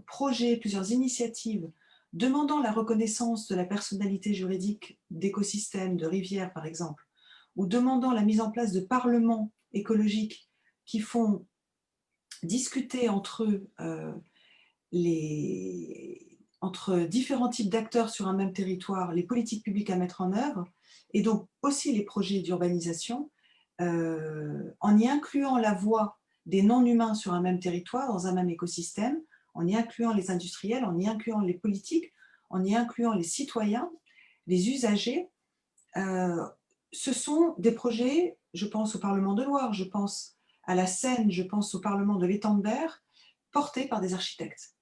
projets, plusieurs initiatives demandant la reconnaissance de la personnalité juridique d'écosystèmes, de rivières par exemple, ou demandant la mise en place de parlements écologiques qui font discuter entre eux entre différents types d'acteurs sur un même territoire, les politiques publiques à mettre en œuvre, et donc aussi les projets d'urbanisation, en y incluant la voix des non-humains sur un même territoire, dans un même écosystème, en y incluant les industriels, en y incluant les politiques, en y incluant les citoyens, les usagers. Ce sont des projets, je pense au Parlement de Loire, je pense à la Seine, je pense au Parlement de l'Étang de Berre, portés par des architectes.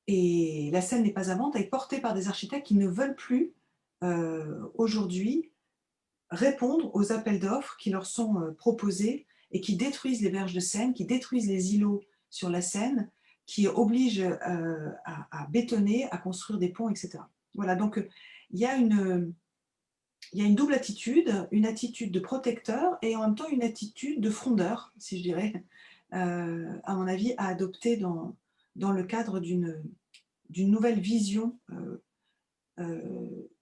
Et la Seine n'est pas à vendre, elle est portée par des architectes qui ne veulent plus aujourd'hui répondre aux appels d'offres qui leur sont proposés et qui détruisent les berges de Seine, qui détruisent les îlots sur la Seine, qui obligent à bétonner, à construire des ponts, etc. Voilà, donc il y a une double attitude, une attitude de protecteur et en même temps une attitude de frondeur, si je dirais, à mon avis, à adopter dans le cadre d'une nouvelle vision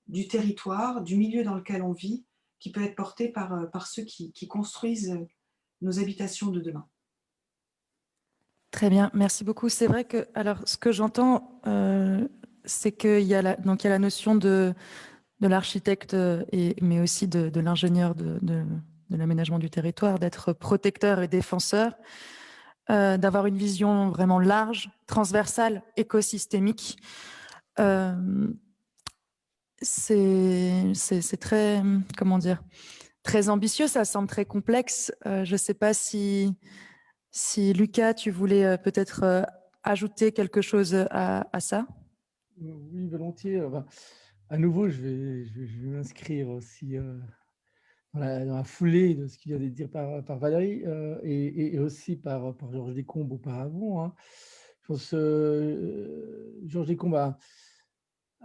du territoire, du milieu dans lequel on vit, qui peut être portée par ceux qui construisent nos habitations de demain. Très bien, merci beaucoup. C'est vrai que, alors, ce que j'entends, c'est qu'il y a la notion de l'architecte, mais aussi de l'ingénieur de l'aménagement du territoire, d'être protecteur et défenseur, d'avoir une vision vraiment large, transversale, écosystémique. C'est très, comment dire, très ambitieux, ça semble très complexe. Je ne sais pas si Lucas, tu voulais peut-être ajouter quelque chose à ça? Oui, volontiers. à nouveau, je vais m'inscrire aussi dans la foulée de ce qui vient d'être dit par Valérie et aussi par Georges Descombes auparavant. Hein. Je pense Georges Descombes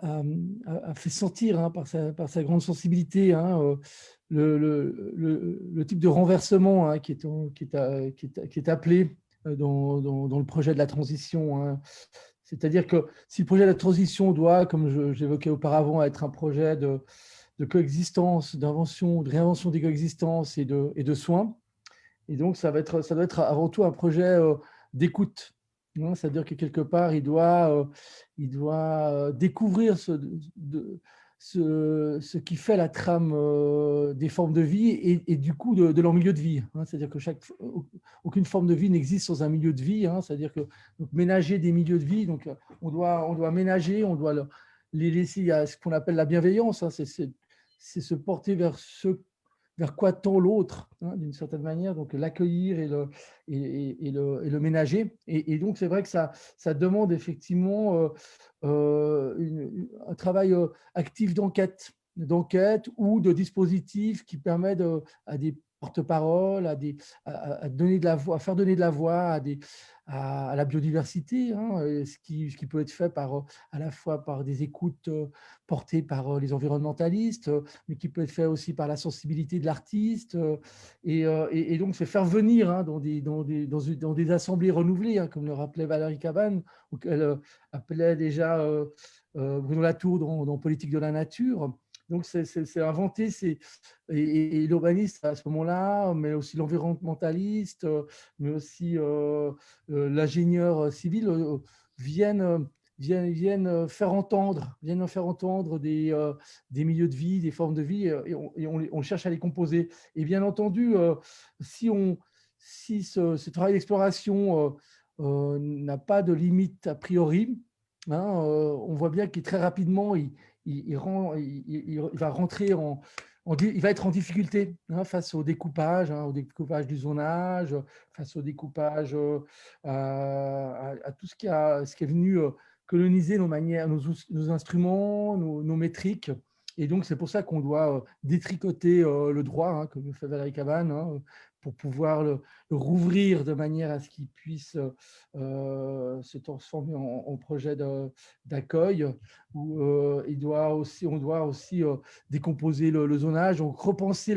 a fait sentir hein, par sa grande sensibilité hein, le type de renversement hein, qui est appelé dans le projet de la transition. Hein. C'est-à-dire que si le projet de la transition doit, comme j'évoquais auparavant, être un projet de coexistence, d'invention, de réinvention des coexistences et de soins, et donc ça doit être avant tout un projet d'écoute. Hein, c'est-à-dire que quelque part, il doit découvrir ce qui fait la trame des formes de vie et du coup de leur milieu de vie. Hein, c'est-à-dire que aucune forme de vie n'existe sans un milieu de vie. Hein, c'est-à-dire que donc, ménager des milieux de vie, donc on doit ménager, on doit les laisser à ce qu'on appelle la bienveillance. Hein, c'est se porter vers quoi tend l'autre, hein, d'une certaine manière, donc l'accueillir et le ménager. Et donc, c'est vrai que ça demande effectivement un travail actif d'enquête ou de dispositifs qui permettent à des porte-parole, à donner de la voix, à faire donner de la voix à la biodiversité, hein, ce qui peut être fait à la fois par des écoutes portées par les environnementalistes, mais qui peut être fait aussi par la sensibilité de l'artiste. Et donc, c'est faire venir hein, dans des assemblées renouvelées, hein, comme le rappelait Valérie Cabane, auquel appelait déjà Bruno Latour dans Politique de la nature. Donc, c'est inventer, et l'urbaniste à ce moment-là, mais aussi l'environnementaliste, mais aussi l'ingénieur civil viennent faire entendre des milieux de vie, des formes de vie, et on cherche à les composer. Et bien entendu, si ce travail d'exploration n'a pas de limite a priori, hein, on voit bien qu'il très rapidement, il va rentrer il va être en difficulté hein, face au découpage du zonage, face au découpage, à tout ce qui est venu coloniser nos manières, nos instruments, nos métriques. Et donc, c'est pour ça qu'on doit détricoter le droit, hein, comme le fait Valérie Cabane, hein, pour pouvoir le rouvrir de manière à ce qu'il puisse se transformer en projet d'accueil. Où on doit aussi décomposer le zonage, donc repenser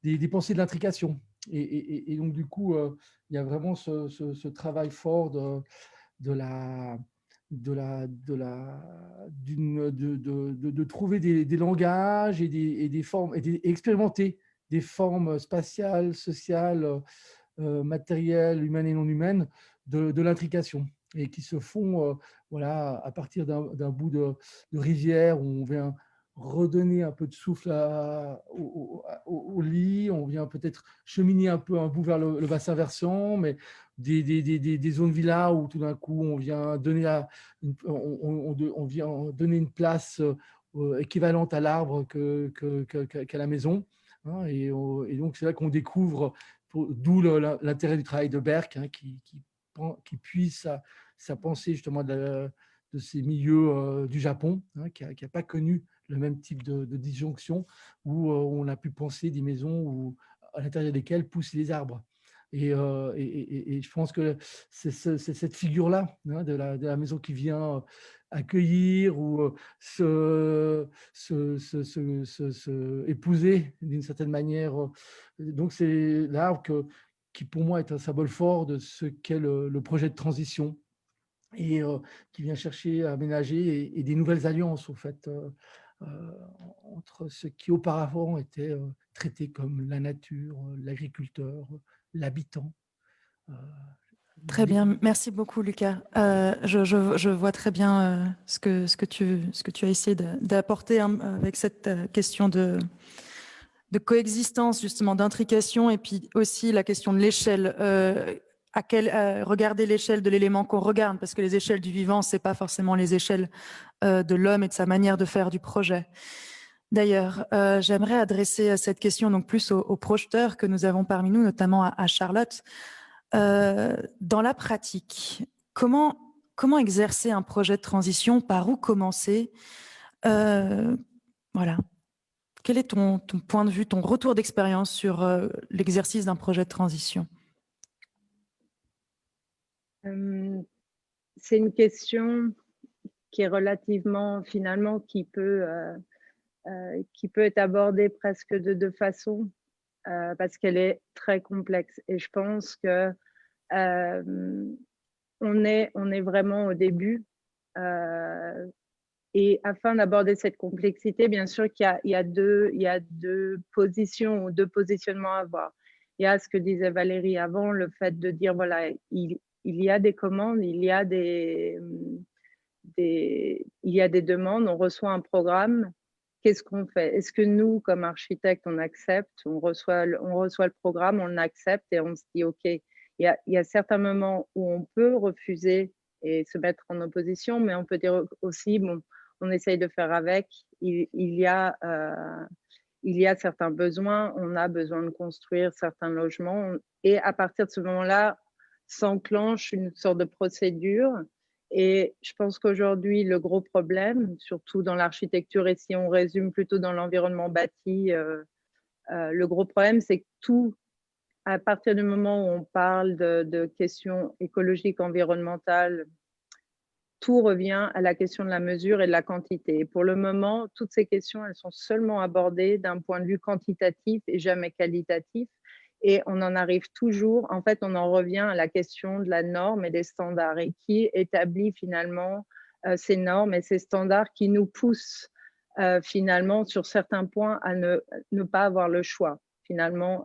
des pensées de l'intrication. Et donc, du coup, il y a vraiment ce travail fort de trouver des langages et des formes, et d'expérimenter des formes spatiales, sociales, matérielles, humaines et non humaines, de l'intrication, et qui se font voilà, à partir d'un bout de rivière où on vient redonner un peu de souffle au lit, on vient peut-être cheminer un bout vers le bassin versant, mais des zones villas où tout d'un coup on vient donner une place équivalente à l'arbre qu'à la maison. Hein, et donc c'est là qu'on découvre, d'où l'intérêt du travail de Berck, hein, qui puise sa pensée justement de ces milieux du Japon, hein, qui n'a pas connu le même type de disjonction, où on a pu penser des maisons à l'intérieur desquelles poussent les arbres. Et je pense que c'est cette figure-là, hein, de la maison qui vient accueillir ou épouser d'une certaine manière. Donc c'est l'arbre qui pour moi est un symbole fort de ce qu'est le projet de transition, et qui vient chercher à aménager et des nouvelles alliances, au fait, entre ce qui auparavant était traité comme la nature, l'agriculteur, l'habitant. Très bien, merci beaucoup Lucas. Je vois très bien ce que tu as essayé d'apporter avec cette question de coexistence, justement, d'intrication, et puis aussi la question de l'échelle. Regarder l'échelle de l'élément qu'on regarde, parce que les échelles du vivant, c'est pas forcément les échelles de l'homme et de sa manière de faire du projet. D'ailleurs, j'aimerais adresser cette question donc plus aux projeteurs que nous avons parmi nous, notamment à Charlotte. Dans la pratique, comment exercer un projet de transition? Par où commencer? Voilà. Quel est ton point de vue, ton retour d'expérience sur l'exercice d'un projet de transition? C'est une question qui est relativement, finalement, qui peut être abordée presque de deux façons, parce qu'elle est très complexe. Et je pense que on est vraiment au début. Et afin d'aborder cette complexité, bien sûr qu'il y a deux positions ou deux positionnements à avoir. Il y a ce que disait Valérie avant, le fait de dire, voilà, il y a des commandes, il y a des demandes, on reçoit un programme, qu'est-ce qu'on fait? Est-ce que nous, comme architectes, on accepte, on reçoit le programme, on l'accepte et on se dit, OK, il y a certains moments où on peut refuser et se mettre en opposition, mais on peut dire aussi, bon, on essaye de faire avec, il y a certains besoins, on a besoin de construire certains logements, et à partir de ce moment-là, s'enclenche une sorte de procédure. Et je pense qu'aujourd'hui, le gros problème, surtout dans l'architecture, et si on résume plutôt dans l'environnement bâti, le gros problème, c'est que tout, à partir du moment où on parle de questions écologiques, environnementales, tout revient à la question de la mesure et de la quantité. Et pour le moment, toutes ces questions, elles sont seulement abordées d'un point de vue quantitatif et jamais qualitatif. Et on en arrive toujours, en fait, on en revient à la question de la norme et des standards, et qui établit finalement ces normes et ces standards qui nous poussent finalement sur certains points à ne pas avoir le choix. Finalement,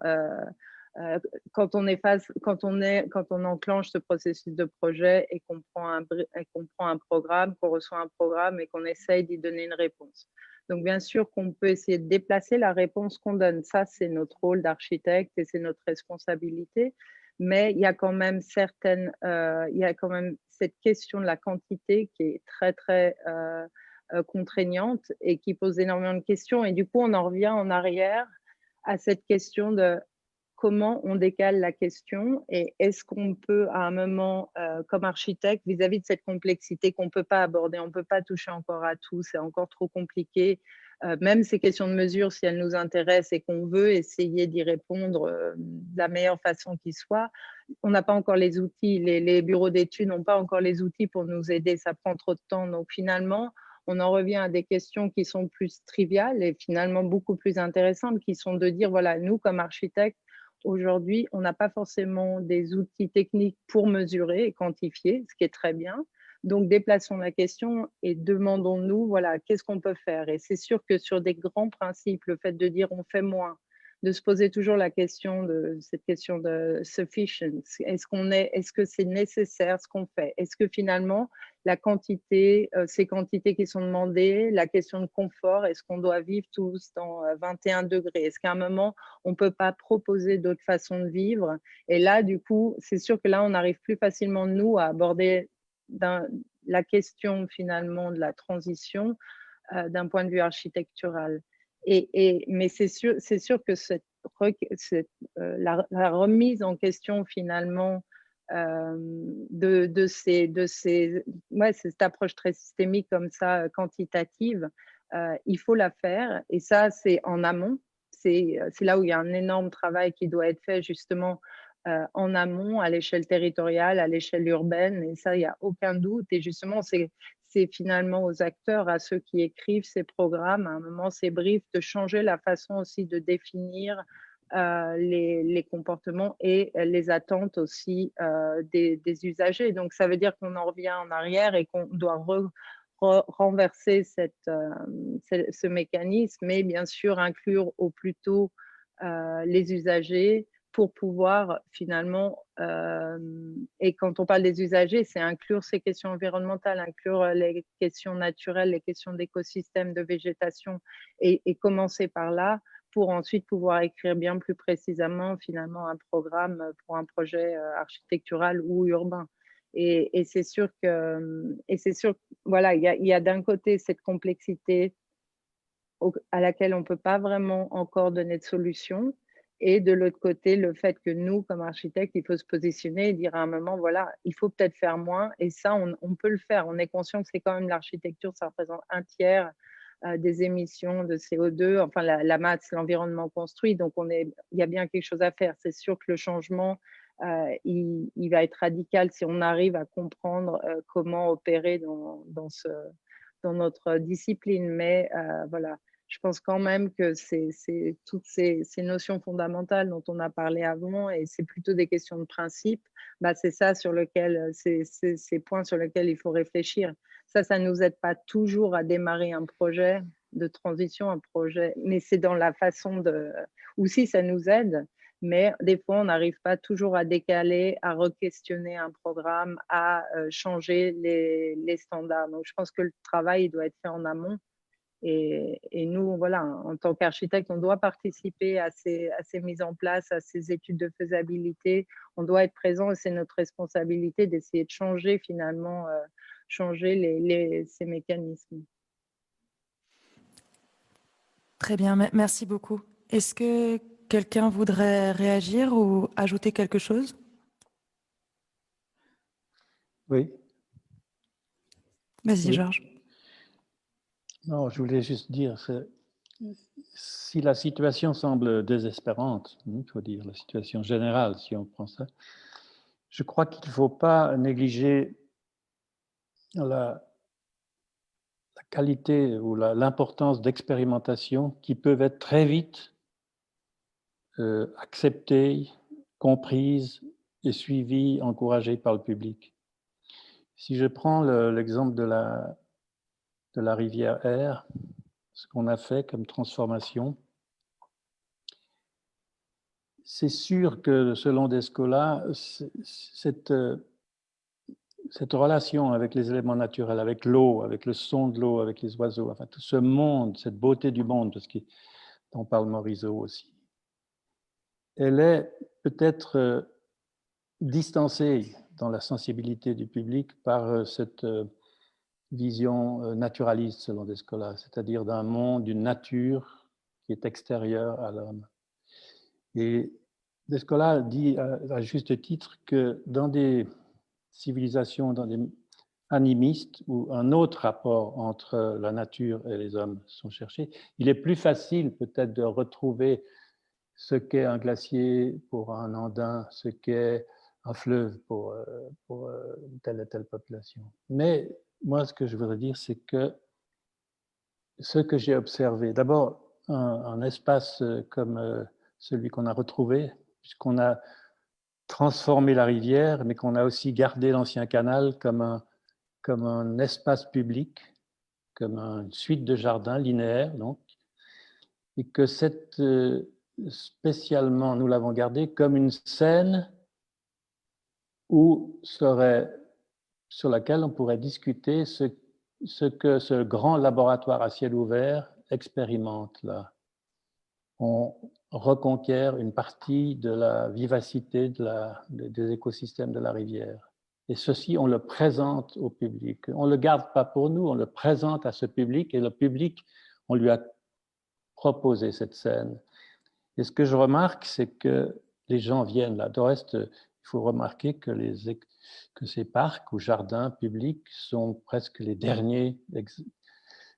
quand on enclenche ce processus de projet et qu'on prend un programme, qu'on reçoit un programme et qu'on essaye d'y donner une réponse. Donc, bien sûr qu'on peut essayer de déplacer la réponse qu'on donne. Ça, c'est notre rôle d'architecte et c'est notre responsabilité. Mais il y a quand même cette question de la quantité qui est très, très contraignante et qui pose énormément de questions. Et du coup, on en revient en arrière à cette question de comment on décale la question, et est-ce qu'on peut à un moment, comme architecte, vis-à-vis de cette complexité qu'on ne peut pas aborder, on ne peut pas toucher encore à tout, c'est encore trop compliqué, même ces questions de mesure, si elles nous intéressent et qu'on veut essayer d'y répondre de la meilleure façon qui soit, on n'a pas encore les outils, les bureaux d'études n'ont pas encore les outils pour nous aider, ça prend trop de temps. Donc finalement, on en revient à des questions qui sont plus triviales et finalement beaucoup plus intéressantes, qui sont de dire, voilà, nous comme architectes, aujourd'hui, on n'a pas forcément des outils techniques pour mesurer et quantifier, ce qui est très bien. Donc, déplaçons la question et demandons-nous, voilà, qu'est-ce qu'on peut faire? Et c'est sûr que sur des grands principes, le fait de dire on fait moins, de se poser toujours cette question de sufficiency. Est-ce que c'est nécessaire ce qu'on fait? Est-ce que finalement, la quantité, ces quantités qui sont demandées, la question de confort, est-ce qu'on doit vivre tous dans 21 degrés? Est-ce qu'à un moment, on ne peut pas proposer d'autres façons de vivre? Et là, du coup, c'est sûr que là, on arrive plus facilement, nous, à aborder la question finalement de la transition d'un point de vue architectural. Mais c'est sûr que la remise en question finalement de cette approche très systémique comme ça, quantitative, il faut la faire, et ça c'est en amont, c'est là où il y a un énorme travail qui doit être fait justement en amont, à l'échelle territoriale, à l'échelle urbaine, et ça il n'y a aucun doute, et justement c'est finalement aux acteurs, à ceux qui écrivent ces programmes, à un moment ces briefs, de changer la façon aussi de définir les comportements et les attentes aussi des usagers. Donc, ça veut dire qu'on en revient en arrière et qu'on doit renverser ce mécanisme, et bien sûr inclure au plus tôt les usagers pour pouvoir finalement, et quand on parle des usagers, c'est inclure ces questions environnementales, inclure les questions naturelles, les questions d'écosystèmes, de végétation, et commencer par là, pour ensuite pouvoir écrire bien plus précisément finalement un programme pour un projet architectural ou urbain. Et c'est sûr que, voilà, il y a d'un côté cette complexité à laquelle on ne peut pas vraiment encore donner de solution, et de l'autre côté, le fait que nous, comme architectes, il faut se positionner et dire à un moment, voilà, il faut peut-être faire moins, et ça, on peut le faire. On est conscient que c'est quand même l'architecture, ça représente un tiers des émissions de CO2, enfin la masse, l'environnement construit. Donc, il y a bien quelque chose à faire. C'est sûr que le changement, il va être radical si on arrive à comprendre comment opérer dans notre discipline. Mais voilà, je pense quand même que c'est toutes ces notions fondamentales dont on a parlé avant, et c'est plutôt des questions de principe. C'est ça sur lequel, ces points sur lesquels il faut réfléchir. Ça ne nous aide pas toujours à démarrer un projet de transition, un projet, mais c'est dans la façon de... Ou si ça nous aide, mais des fois, on n'arrive pas toujours à décaler, à re-questionner un programme, à changer les standards. Donc, je pense que le travail doit être fait en amont. Et nous, voilà, en tant qu'architecte, on doit participer à ces mises en place, à ces études de faisabilité. On doit être présent et c'est notre responsabilité d'essayer de changer finalement, ces mécanismes. Très bien, merci beaucoup. Est-ce que quelqu'un voudrait réagir ou ajouter quelque chose? Oui. Vas-y, Oui. Georges. Non, je voulais juste dire, si la situation semble désespérante, il faut dire la situation générale, si on prend ça, je crois qu'il ne faut pas négliger la qualité ou l'importance d'expérimentations qui peuvent être très vite acceptées, comprises et suivies, encouragées par le public. Si je prends l'exemple de la rivière Aire, ce qu'on a fait comme transformation, c'est sûr que selon Descola, cette relation avec les éléments naturels, avec l'eau, avec le son de l'eau, avec les oiseaux, enfin tout ce monde, cette beauté du monde, parce dont parle Morisot aussi, elle est peut-être distancée dans la sensibilité du public par cette vision naturaliste selon Descola, c'est-à-dire d'un monde, d'une nature qui est extérieure à l'homme. Et Descola dit à juste titre que dans des civilisations, dans des animistes, où un autre rapport entre la nature et les hommes sont cherchés, il est plus facile peut-être de retrouver ce qu'est un glacier pour un andin, ce qu'est un fleuve pour telle et telle population. Mais moi, ce que je voudrais dire, c'est que ce que j'ai observé, d'abord, un espace comme celui qu'on a retrouvé, puisqu'on a transformé la rivière, mais qu'on a aussi gardé l'ancien canal comme un espace public, comme une suite de jardins linéaires, donc, et que spécialement, nous l'avons gardé comme une scène sur laquelle on pourrait discuter ce que ce grand laboratoire à ciel ouvert expérimente là. On reconquiert une partie de la vivacité des écosystèmes de la rivière. Et ceci, on le présente au public. On ne le garde pas pour nous, on le présente à ce public, et le public, on lui a proposé cette scène. Et ce que je remarque, c'est que les gens viennent là. De reste, il faut remarquer que ces parcs ou jardins publics sont presque les derniers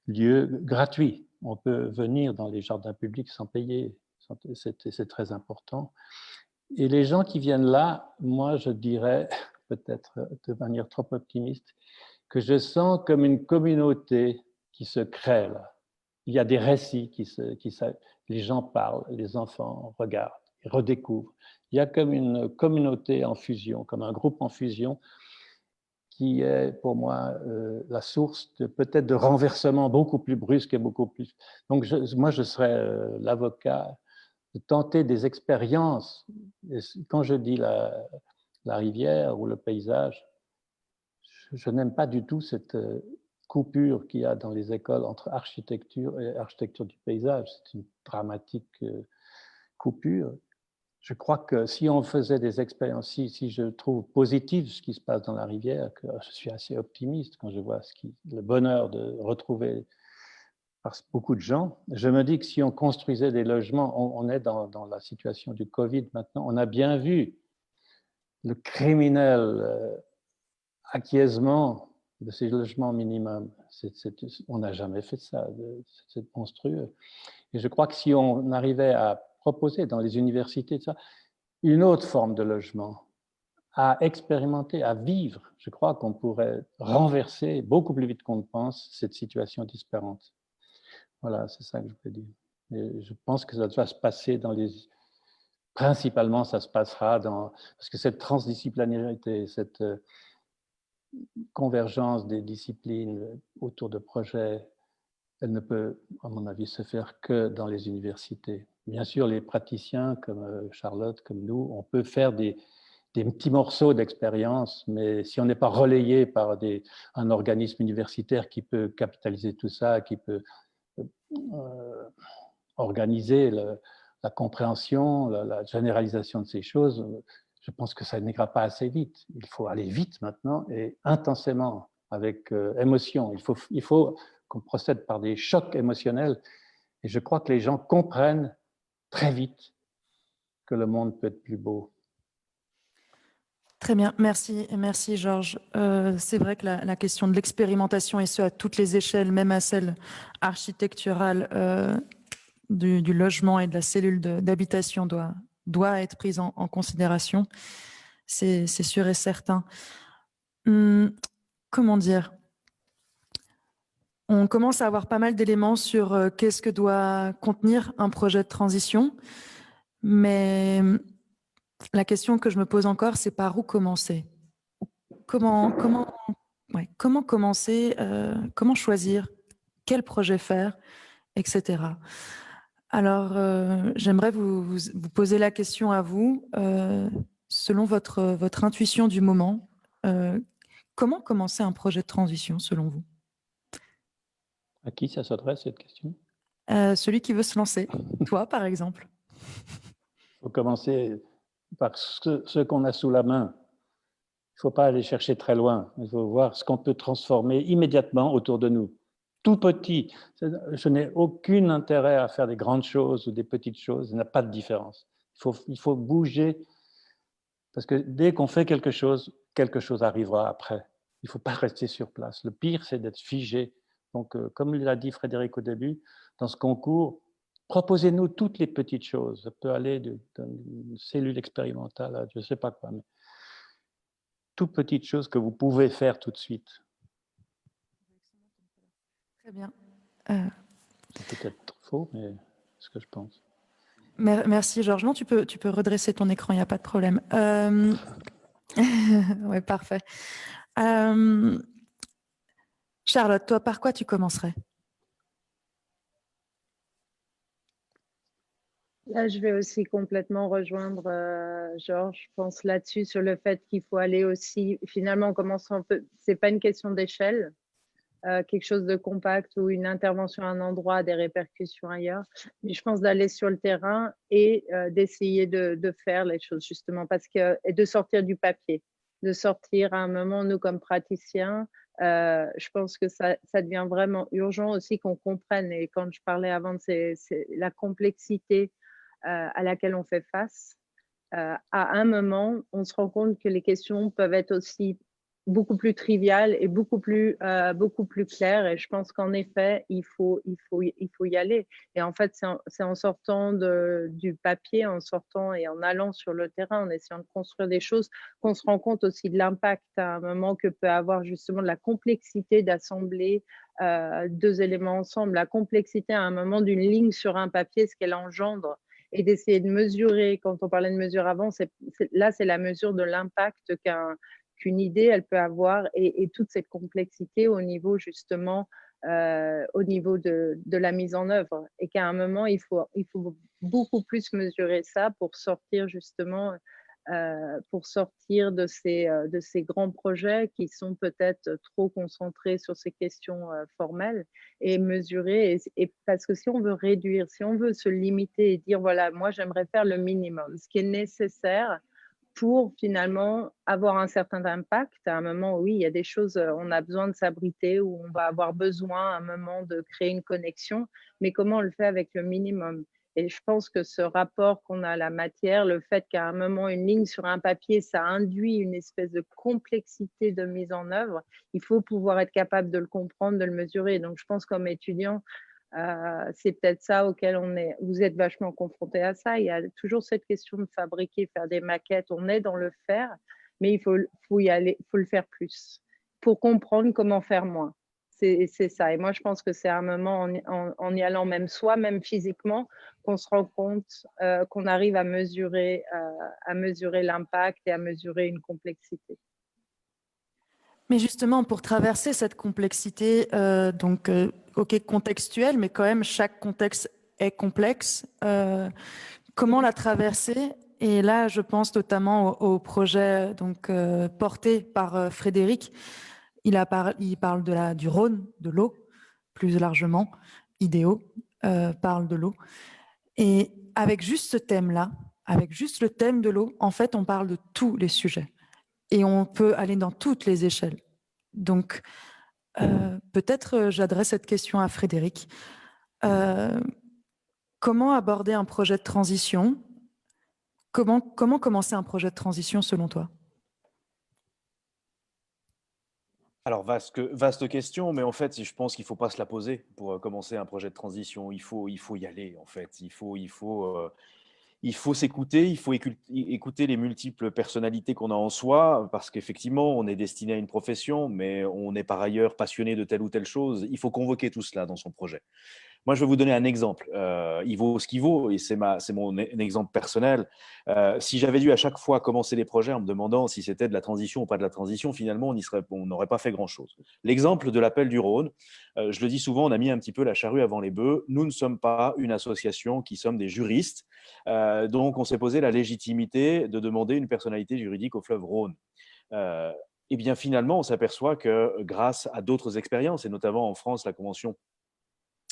lieux gratuits. On peut venir dans les jardins publics sans payer, c'est très important. Et les gens qui viennent là, moi je dirais, peut-être de manière trop optimiste, que je sens comme une communauté qui se crée là. Il y a des récits les gens parlent, les enfants regardent, redécouvrent. Il y a comme une communauté en fusion, comme un groupe en fusion, qui est pour moi la source peut-être de renversement beaucoup plus brusque et beaucoup plus... Donc moi je serais l'avocat de tenter des expériences. Et quand je dis la rivière ou le paysage, je n'aime pas du tout cette coupure qu'il y a dans les écoles entre architecture et architecture du paysage. C'est une dramatique coupure. Je crois que si on faisait des expériences, si je trouve positif ce qui se passe dans la rivière, que je suis assez optimiste quand je vois le bonheur de retrouver par beaucoup de gens, je me dis que si on construisait des logements, on est dans la situation du Covid maintenant, on a bien vu le criminel acquiescement de ces logements minimums. On n'a jamais fait ça, c'est monstrueux. Et je crois que si on arrivait à proposer dans les universités ça, une autre forme de logement, à expérimenter, à vivre, je crois qu'on pourrait renverser beaucoup plus vite qu'on ne pense cette situation disparante. Voilà, c'est ça que je peux dire. Et je pense que ça doit se passer dans les... Principalement, ça se passera dans... Parce que cette transdisciplinarité, cette convergence des disciplines autour de projets, elle ne peut, à mon avis, se faire que dans les universités. Bien sûr, les praticiens comme Charlotte, comme nous, on peut faire des petits morceaux d'expérience, mais si on n'est pas relayé par un organisme universitaire qui peut capitaliser tout ça, qui peut organiser la compréhension, la généralisation de ces choses, je pense que ça n'ira pas assez vite. Il faut aller vite maintenant et intensément, avec émotion. Il faut qu'on procède par des chocs émotionnels. Et je crois que les gens comprennent très vite que le monde peut être plus beau. Très bien, merci Georges. C'est vrai que la question de l'expérimentation, et ce à toutes les échelles, même à celle architecturale du logement et de la cellule d'habitation, doit être prise en considération. C'est sûr et certain. Comment dire ? On commence à avoir pas mal d'éléments sur qu'est-ce que doit contenir un projet de transition, mais la question que je me pose encore, c'est par où commencer ? Comment commencer, comment choisir, quel projet faire, etc. Alors, j'aimerais vous poser la question à vous, selon votre intuition du moment, comment commencer un projet de transition selon vous ? À qui ça s'adresse cette question ? Celui qui veut se lancer, toi par exemple. Il faut commencer par ce qu'on a sous la main. Il ne faut pas aller chercher très loin. Il faut voir ce qu'on peut transformer immédiatement autour de nous. Tout petit. Je n'ai aucun intérêt à faire des grandes choses ou des petites choses. Il n'y a pas de différence. Il faut bouger. Parce que dès qu'on fait quelque chose arrivera après. Il ne faut pas rester sur place. Le pire, c'est d'être figé. Donc, comme l'a dit Frédéric au début, dans ce concours, proposez-nous toutes les petites choses. Ça peut aller d'une cellule expérimentale à je ne sais pas quoi, mais toutes petites choses que vous pouvez faire tout de suite. Très bien. C'est peut-être faux, mais c'est ce que je pense. Merci Georges. Non, tu peux redresser ton écran, il n'y a pas de problème. Oui, parfait. Charlotte, toi, par quoi tu commencerais ? Là, je vais aussi complètement rejoindre Georges. Je pense là-dessus sur le fait qu'il faut aller aussi, finalement, en commençant un peu, c'est pas une question d'échelle, quelque chose de compact ou une intervention à un endroit a des répercussions ailleurs. Mais je pense d'aller sur le terrain et d'essayer de faire les choses justement et de sortir du papier, de sortir à un moment, nous comme praticiens, je pense que ça devient vraiment urgent aussi qu'on comprenne. Et quand je parlais avant, c'est la complexité à laquelle on fait face. À un moment, on se rend compte que les questions peuvent être aussi beaucoup plus triviales et beaucoup plus claires. Et je pense qu'en effet, il faut y aller. Et en fait, c'est en sortant du papier, en sortant et en allant sur le terrain, en essayant de construire des choses, qu'on se rend compte aussi de l'impact à un moment que peut avoir justement de la complexité d'assembler deux éléments ensemble, la complexité à un moment d'une ligne sur un papier, ce qu'elle engendre, et d'essayer de mesurer, quand on parlait de mesure avant, là, c'est la mesure de l'impact qu'une idée, elle peut avoir, et toute cette complexité au niveau, justement, au niveau de la mise en œuvre. Et qu'à un moment, il faut beaucoup plus mesurer ça pour sortir, justement, de ces grands projets qui sont peut-être trop concentrés sur ces questions formelles, et mesurer. Et parce que si on veut réduire, si on veut se limiter et dire, voilà, moi j'aimerais faire le minimum, ce qui est nécessaire pour finalement avoir un certain impact. À un moment, oui, il y a des choses, on a besoin de s'abriter, ou on va avoir besoin à un moment de créer une connexion, mais comment on le fait avec le minimum? Et je pense que ce rapport qu'on a à la matière, le fait qu'à un moment, une ligne sur un papier, ça induit une espèce de complexité de mise en œuvre, il faut pouvoir être capable de le comprendre, de le mesurer. Donc, je pense comme étudiant, c'est peut-être ça auquel vous êtes vachement confronté à ça. Il y a toujours cette question de fabriquer, faire des maquettes. On est dans le faire, mais il faut y aller, il faut le faire plus pour comprendre comment faire moins. C'est ça. Et moi, je pense que c'est un moment en y allant même soi, même physiquement, qu'on se rend compte qu'on arrive à mesurer l'impact et à mesurer une complexité. Mais justement, pour traverser cette complexité, ok, contextuelle, mais quand même, chaque contexte est complexe. Comment la traverser? Et là, je pense notamment au projet porté par Frédéric. Il parle du Rhône, de l'eau, plus largement. IDEO parle de l'eau. Et avec juste ce thème-là, avec juste le thème de l'eau, en fait, on parle de tous les sujets. Et on peut aller dans toutes les échelles. Donc, peut-être j'adresse cette question à Frédéric. Comment aborder un projet de transition? Comment commencer un projet de transition selon toi? Alors, vaste question, mais en fait, je pense qu'il ne faut pas se la poser pour commencer un projet de transition. Il faut y aller, en fait. Il faut s'écouter, il faut écouter les multiples personnalités qu'on a en soi, parce qu'effectivement, on est destiné à une profession, mais on est par ailleurs passionné de telle ou telle chose. Il faut convoquer tout cela dans son projet. Moi, je vais vous donner un exemple. Il vaut ce qu'il vaut, et c'est mon exemple personnel. Si j'avais dû à chaque fois commencer les projets en me demandant si c'était de la transition ou pas de la transition, finalement, on n'aurait pas fait grand-chose. L'exemple de l'appel du Rhône, je le dis souvent, on a mis un petit peu la charrue avant les bœufs. Nous ne sommes pas une association qui sommes des juristes. Donc, on s'est posé la légitimité de demander une personnalité juridique au fleuve Rhône. Eh bien, finalement, on s'aperçoit que grâce à d'autres expériences, et notamment en France, la Convention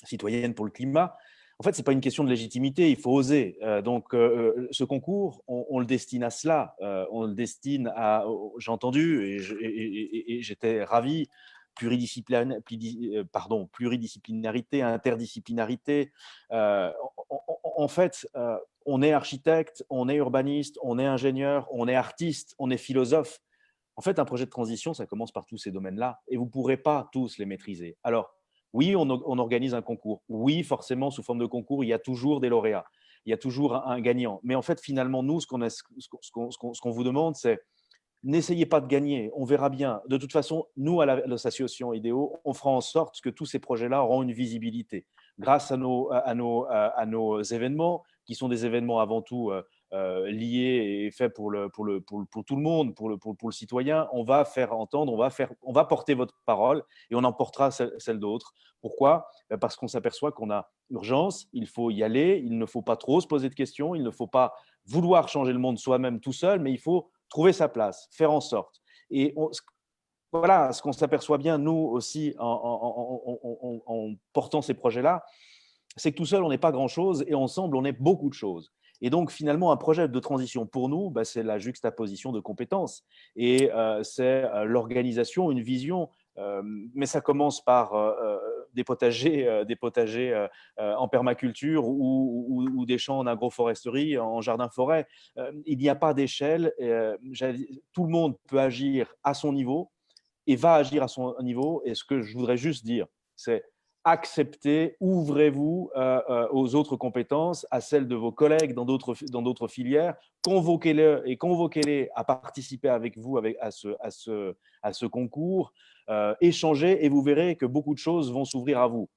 citoyenne pour le climat, en fait, ce n'est pas une question de légitimité, il faut oser. Ce concours, on le destine à cela. On le destine à, j'ai entendu, et j'étais ravi, pluridisciplinarité, interdisciplinarité. En fait, on est architecte, on est urbaniste, on est ingénieur, on est artiste, on est philosophe. En fait, un projet de transition, ça commence par tous ces domaines-là, et vous ne pourrez pas tous les maîtriser. Alors, oui, on organise un concours. Oui, forcément, sous forme de concours, il y a toujours des lauréats. Il y a toujours un gagnant. Mais en fait, finalement, nous, ce qu'on vous demande, c'est n'essayez pas de gagner. On verra bien. De toute façon, nous, à l'association IDEO, on fera en sorte que tous ces projets-là auront une visibilité. Grâce à nos événements, qui sont des événements avant tout liés et faits pour tout le monde, pour le citoyen, on va faire entendre, on va porter votre parole et on en portera celle d'autres. Pourquoi? Parce qu'on s'aperçoit qu'on a urgence, il faut y aller, il ne faut pas trop se poser de questions, il ne faut pas vouloir changer le monde soi-même tout seul, mais il faut trouver sa place, faire en sorte. Et voilà, ce qu'on s'aperçoit bien, nous aussi, en portant ces projets-là, c'est que tout seul, on n'est pas grand-chose et ensemble, on est beaucoup de choses. Et donc, finalement, un projet de transition pour nous, c'est la juxtaposition de compétences et c'est l'organisation, une vision. Mais ça commence par des potagers en permaculture ou des champs en agroforesterie, en jardin-forêt. Il n'y a pas d'échelle. Tout le monde peut agir à son niveau et va agir à son niveau. Et ce que je voudrais juste dire, c'est acceptez, ouvrez-vous aux autres compétences, à celles de vos collègues dans d'autres filières, convoquez-les à participer avec vous à ce concours, échangez et vous verrez que beaucoup de choses vont s'ouvrir à vous.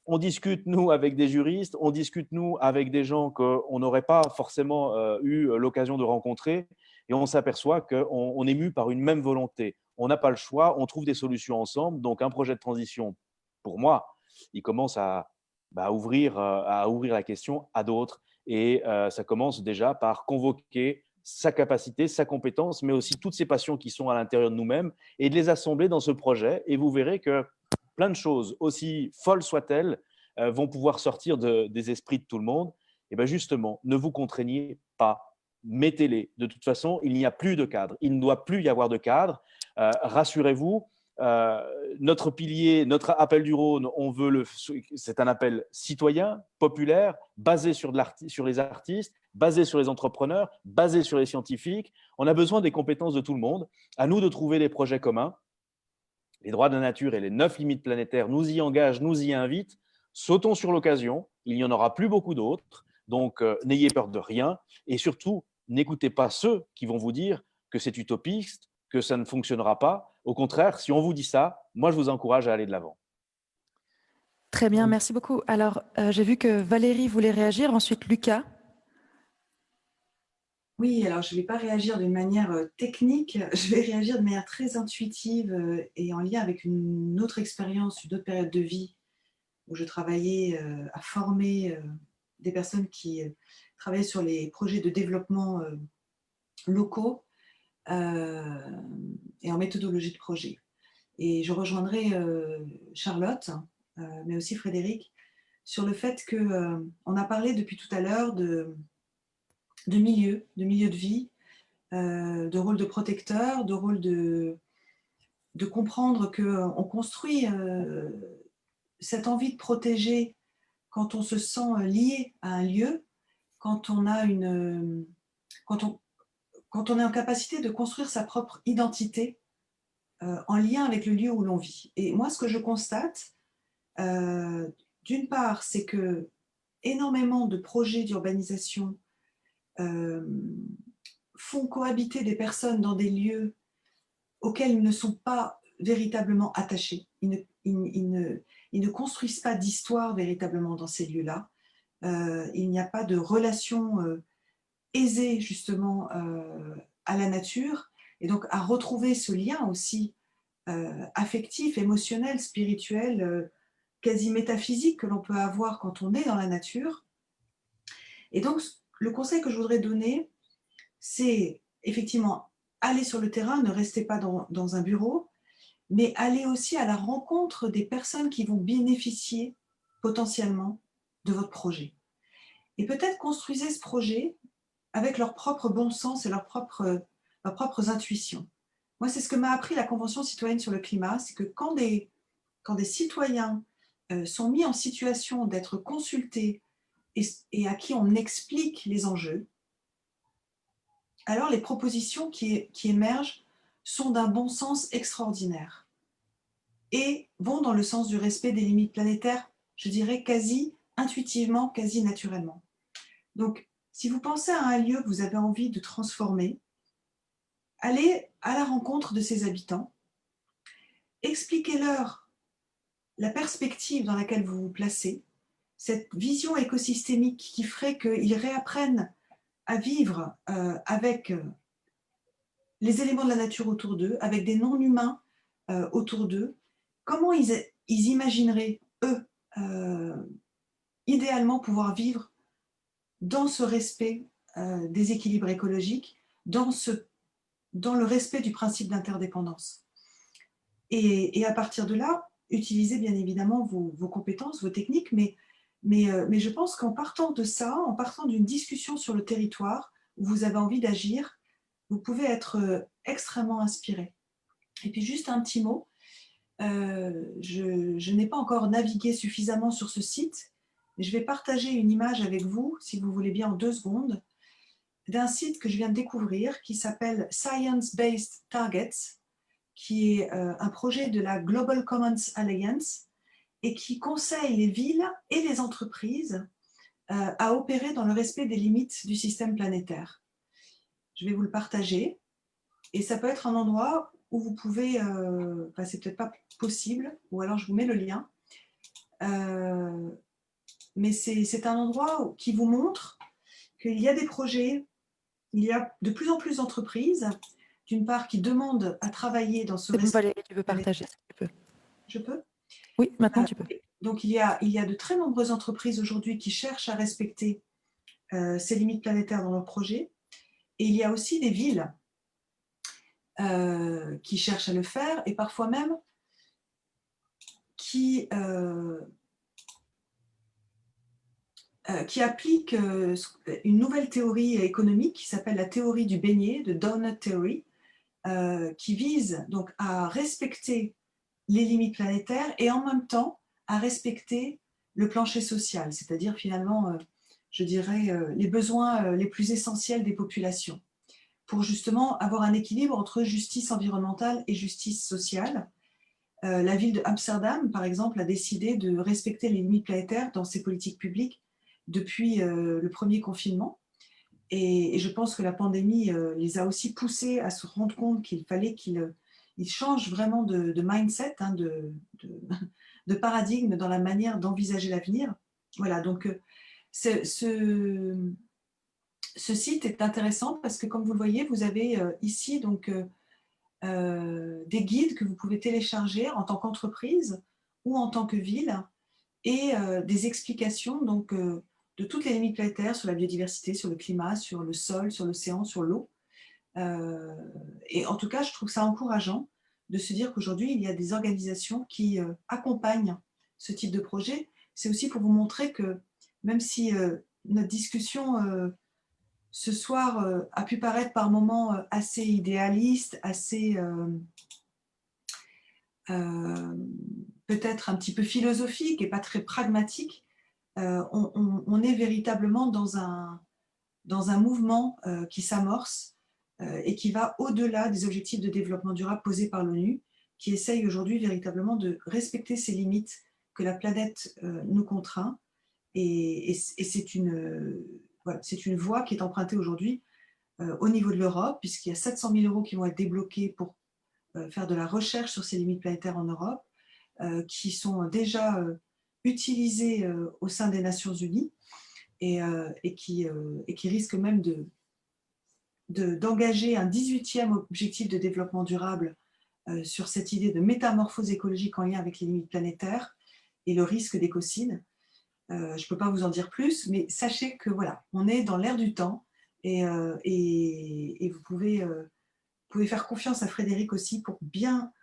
On discute, nous, avec des juristes, on discute, nous, avec des gens qu'on n'aurait pas forcément eu l'occasion de rencontrer et on s'aperçoit qu'on est mu par une même volonté. On n'a pas le choix, on trouve des solutions ensemble. Donc, un projet de transition, pour moi, il commence à ouvrir la question à d'autres. Et ça commence déjà par convoquer sa capacité, sa compétence, mais aussi toutes ces passions qui sont à l'intérieur de nous-mêmes et de les assembler dans ce projet. Et vous verrez que plein de choses, aussi folles soient-elles, vont pouvoir sortir des esprits de tout le monde. Et bien justement, ne vous contraignez pas, mettez-les. De toute façon, il n'y a plus de cadre. Il ne doit plus y avoir de cadre. Rassurez-vous, Notre pilier, notre appel du Rhône, c'est un appel citoyen, populaire, basé sur les artistes, basé sur les entrepreneurs, basé sur les scientifiques. On a besoin des compétences de tout le monde. À nous de trouver des projets communs. Les droits de la nature et les 9 limites planétaires nous y engagent, nous y invitent. Sautons sur l'occasion. Il n'y en aura plus beaucoup d'autres. Donc, n'ayez peur de rien. Et surtout, n'écoutez pas ceux qui vont vous dire que c'est utopiste, que ça ne fonctionnera pas. Au contraire, si on vous dit ça, moi, je vous encourage à aller de l'avant. Très bien, merci beaucoup. Alors, j'ai vu que Valérie voulait réagir, ensuite Lucas. Oui, alors je ne vais pas réagir d'une manière technique, je vais réagir de manière très intuitive et en lien avec une autre expérience, une autre période de vie où je travaillais à former des personnes qui travaillaient sur les projets de développement locaux et en méthodologie de projet. Et je rejoindrai Charlotte, mais aussi Frédéric, sur le fait qu'on a parlé depuis tout à l'heure de milieu de vie, de rôle de protecteur, de rôle de comprendre qu'on construit cette envie de protéger quand on se sent lié à un lieu, quand on est en capacité de construire sa propre identité en lien avec le lieu où l'on vit. Et moi, ce que je constate, d'une part, c'est que énormément de projets d'urbanisation font cohabiter des personnes dans des lieux auxquels ils ne sont pas véritablement attachés. Ils ne construisent pas d'histoire véritablement dans ces lieux-là. Il n'y a pas de relation aisée justement à la nature et donc à retrouver ce lien aussi affectif, émotionnel, spirituel, quasi métaphysique que l'on peut avoir quand on est dans la nature. Et donc, le conseil que je voudrais donner, c'est effectivement aller sur le terrain, ne restez pas dans un bureau, mais aller aussi à la rencontre des personnes qui vont bénéficier potentiellement de votre projet. Et peut-être construisez ce projet avec leur propre bon sens et leurs propres intuitions. Moi, c'est ce que m'a appris la Convention citoyenne sur le climat, c'est que quand des citoyens sont mis en situation d'être consultés et à qui on explique les enjeux, alors les propositions qui émergent sont d'un bon sens extraordinaire et vont dans le sens du respect des limites planétaires, je dirais quasi intuitivement, quasi naturellement. Donc, si vous pensez à un lieu que vous avez envie de transformer, allez à la rencontre de ses habitants, expliquez-leur la perspective dans laquelle vous vous placez, cette vision écosystémique qui ferait qu'ils réapprennent à vivre avec les éléments de la nature autour d'eux, avec des non-humains autour d'eux, comment ils imagineraient, eux, idéalement pouvoir vivre dans ce respect des équilibres écologiques, dans le respect du principe d'interdépendance. Et à partir de là, utilisez bien évidemment vos compétences, vos techniques, mais je pense qu'en partant de ça, en partant d'une discussion sur le territoire où vous avez envie d'agir, vous pouvez être extrêmement inspiré. Et puis juste un petit mot, je n'ai pas encore navigué suffisamment sur ce site, mais je vais partager une image avec vous, si vous voulez bien en 2 secondes, d'un site que je viens de découvrir qui s'appelle Science Based Targets, qui est un projet de la Global Commons Alliance et qui conseille les villes et les entreprises à opérer dans le respect des limites du système planétaire. Je vais vous le partager et ça peut être un endroit où vous pouvez, enfin c'est peut-être pas possible, ou alors je vous mets le lien, mais c'est un endroit qui vous montre qu'il y a des projets, il y a de plus en plus d'entreprises, d'une part qui demandent à travailler dans ce respect. Valérie, tu peux partager si tu peux. Je peux ? Oui, maintenant tu peux. Donc il y a de très nombreuses entreprises aujourd'hui qui cherchent à respecter ces limites planétaires dans leurs projets. Et il y a aussi des villes qui cherchent à le faire et parfois même qui appliquent une nouvelle théorie économique qui s'appelle la théorie du beignet, de Donut Theory, qui vise donc à respecter les limites planétaires et en même temps à respecter le plancher social, c'est-à-dire finalement, je dirais, les besoins les plus essentiels des populations, pour justement avoir un équilibre entre justice environnementale et justice sociale. La ville de Amsterdam, par exemple, a décidé de respecter les limites planétaires dans ses politiques publiques depuis le premier confinement. Et je pense que la pandémie les a aussi poussés à se rendre compte qu'il fallait qu'ils changent vraiment de mindset, hein, de paradigme dans la manière d'envisager l'avenir. Voilà, donc ce site est intéressant parce que, comme vous le voyez, vous avez ici donc, des guides que vous pouvez télécharger en tant qu'entreprise ou en tant que ville et des explications donc, de toutes les limites planétaires sur la biodiversité, sur le climat, sur le sol, sur l'océan, sur l'eau. Et en tout cas, je trouve ça encourageant de se dire qu'aujourd'hui, il y a des organisations qui accompagnent ce type de projet. C'est aussi pour vous montrer que même si notre discussion ce soir a pu paraître par moments assez idéaliste, assez peut-être un petit peu philosophique et pas très pragmatique, on est véritablement dans un mouvement qui s'amorce et qui va au-delà des objectifs de développement durable posés par l'ONU, qui essaye aujourd'hui véritablement de respecter ces limites que la planète nous contraint. Et c'est une voie qui est empruntée aujourd'hui au niveau de l'Europe, puisqu'il y a 700 000 € qui vont être débloqués pour faire de la recherche sur ces limites planétaires en Europe, qui sont déjà utilisés au sein des Nations Unies et qui risquent même d'engager un 18e objectif de développement durable sur cette idée de métamorphose écologique en lien avec les limites planétaires et le risque d'écocide. Je ne peux pas vous en dire plus, mais sachez que voilà, on est dans l'ère du temps et vous pouvez faire confiance à Frédéric aussi pour bien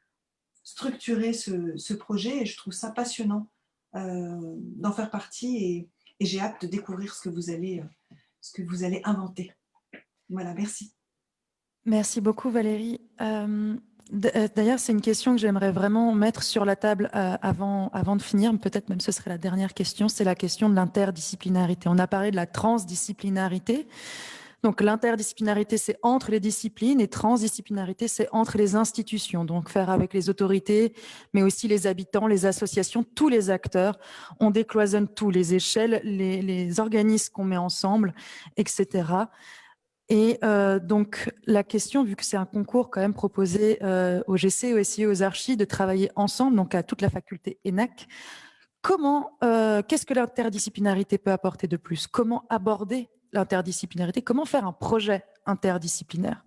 structurer ce projet, et je trouve ça passionnant d'en faire partie et j'ai hâte de découvrir ce que vous allez inventer. Voilà, merci. Merci beaucoup Valérie. D'ailleurs, c'est une question que j'aimerais vraiment mettre sur la table avant de finir, peut-être même ce serait la dernière question, c'est la question de l'interdisciplinarité. On a parlé de la transdisciplinarité. Donc l'interdisciplinarité, c'est entre les disciplines, et transdisciplinarité, c'est entre les institutions. Donc faire avec les autorités, mais aussi les habitants, les associations, tous les acteurs. On décloisonne tous, les échelles, les organismes qu'on met ensemble, etc. Et donc, la question, vu que c'est un concours quand même proposé au GC, au SIE, aux archis, de travailler ensemble, donc à toute la faculté ENAC, qu'est-ce que l'interdisciplinarité peut apporter de plus? Comment aborder l'interdisciplinarité? Comment faire un projet interdisciplinaire?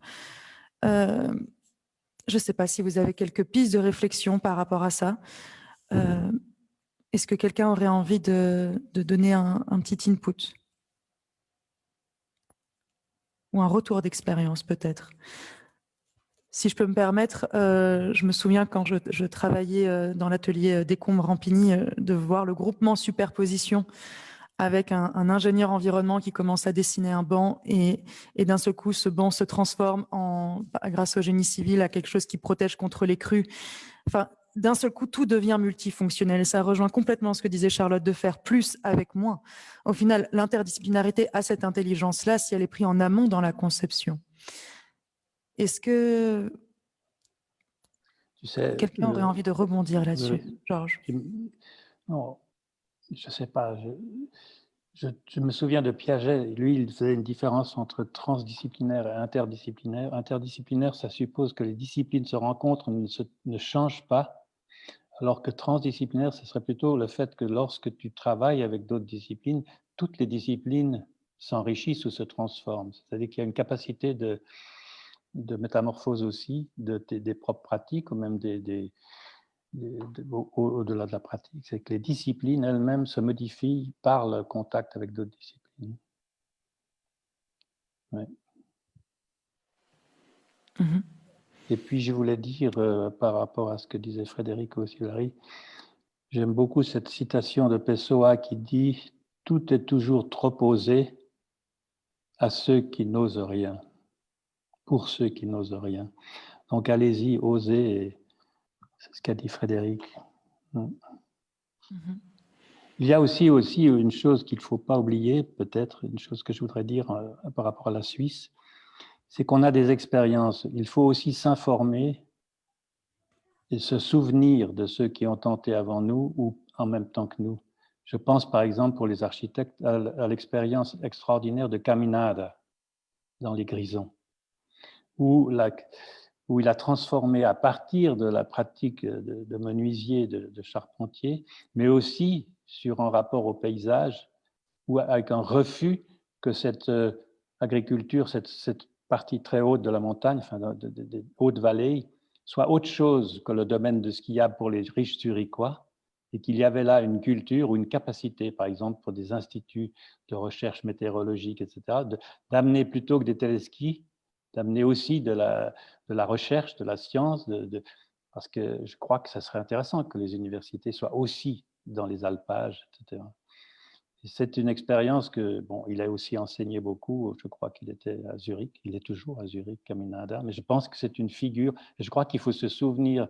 Je ne sais pas si vous avez quelques pistes de réflexion par rapport à ça. Est-ce que quelqu'un aurait envie de donner un petit input? Ou un retour d'expérience peut-être. Si je peux me permettre, je me souviens quand je travaillais dans l'atelier d'Écombre-Rampigny de voir le groupement superposition avec un ingénieur environnement qui commence à dessiner un banc et d'un seul coup ce banc se transforme grâce au génie civil à quelque chose qui protège contre les crues. Enfin, d'un seul coup, tout devient multifonctionnel. Ça rejoint complètement ce que disait Charlotte, de faire plus avec moins. Au final, l'interdisciplinarité a cette intelligence-là si elle est prise en amont dans la conception. Est-ce que quelqu'un aurait envie de rebondir là-dessus, Georges? Non, je ne sais pas. Je me souviens de Piaget. Lui, il faisait une différence entre transdisciplinaire et interdisciplinaire. Interdisciplinaire, ça suppose que les disciplines se rencontrent, ne changent pas. Alors que transdisciplinaire, ce serait plutôt le fait que lorsque tu travailles avec d'autres disciplines, toutes les disciplines s'enrichissent ou se transforment. C'est-à-dire qu'il y a une capacité de métamorphose aussi des propres pratiques ou même au-delà de la pratique. C'est que les disciplines elles-mêmes se modifient par le contact avec d'autres disciplines. Ouais. Mm-hmm. Et puis, je voulais dire, par rapport à ce que disait Frédéric Ossillari, j'aime beaucoup cette citation de Pessoa qui dit « Tout est toujours trop osé à ceux qui n'osent rien, pour ceux qui n'osent rien ». Donc, allez-y, osez. C'est ce qu'a dit Frédéric. Mhm. Il y a aussi une chose qu'il ne faut pas oublier, peut-être, une chose que je voudrais dire par rapport à la Suisse, c'est qu'on a des expériences. Il faut aussi s'informer et se souvenir de ceux qui ont tenté avant nous ou en même temps que nous. Je pense par exemple pour les architectes à l'expérience extraordinaire de Caminada dans les Grisons, où il a transformé à partir de la pratique de menuisier, de charpentier, mais aussi sur un rapport au paysage, ou avec un refus que cette agriculture, cette partie très haute de la montagne, enfin de haute vallée, soit autre chose que le domaine de skiable pour les riches zurichois, et qu'il y avait là une culture ou une capacité, par exemple, pour des instituts de recherche météorologique, etc., d'amener plutôt que des téléskis, d'amener aussi de la recherche, de la science, parce que je crois que ça serait intéressant que les universités soient aussi dans les alpages, etc. C'est une expérience que, bon, il a aussi enseigné beaucoup. Je crois qu'il était à Zurich. Il est toujours à Zurich, Caminada. Mais je pense que c'est une figure. Et je crois qu'il faut se souvenir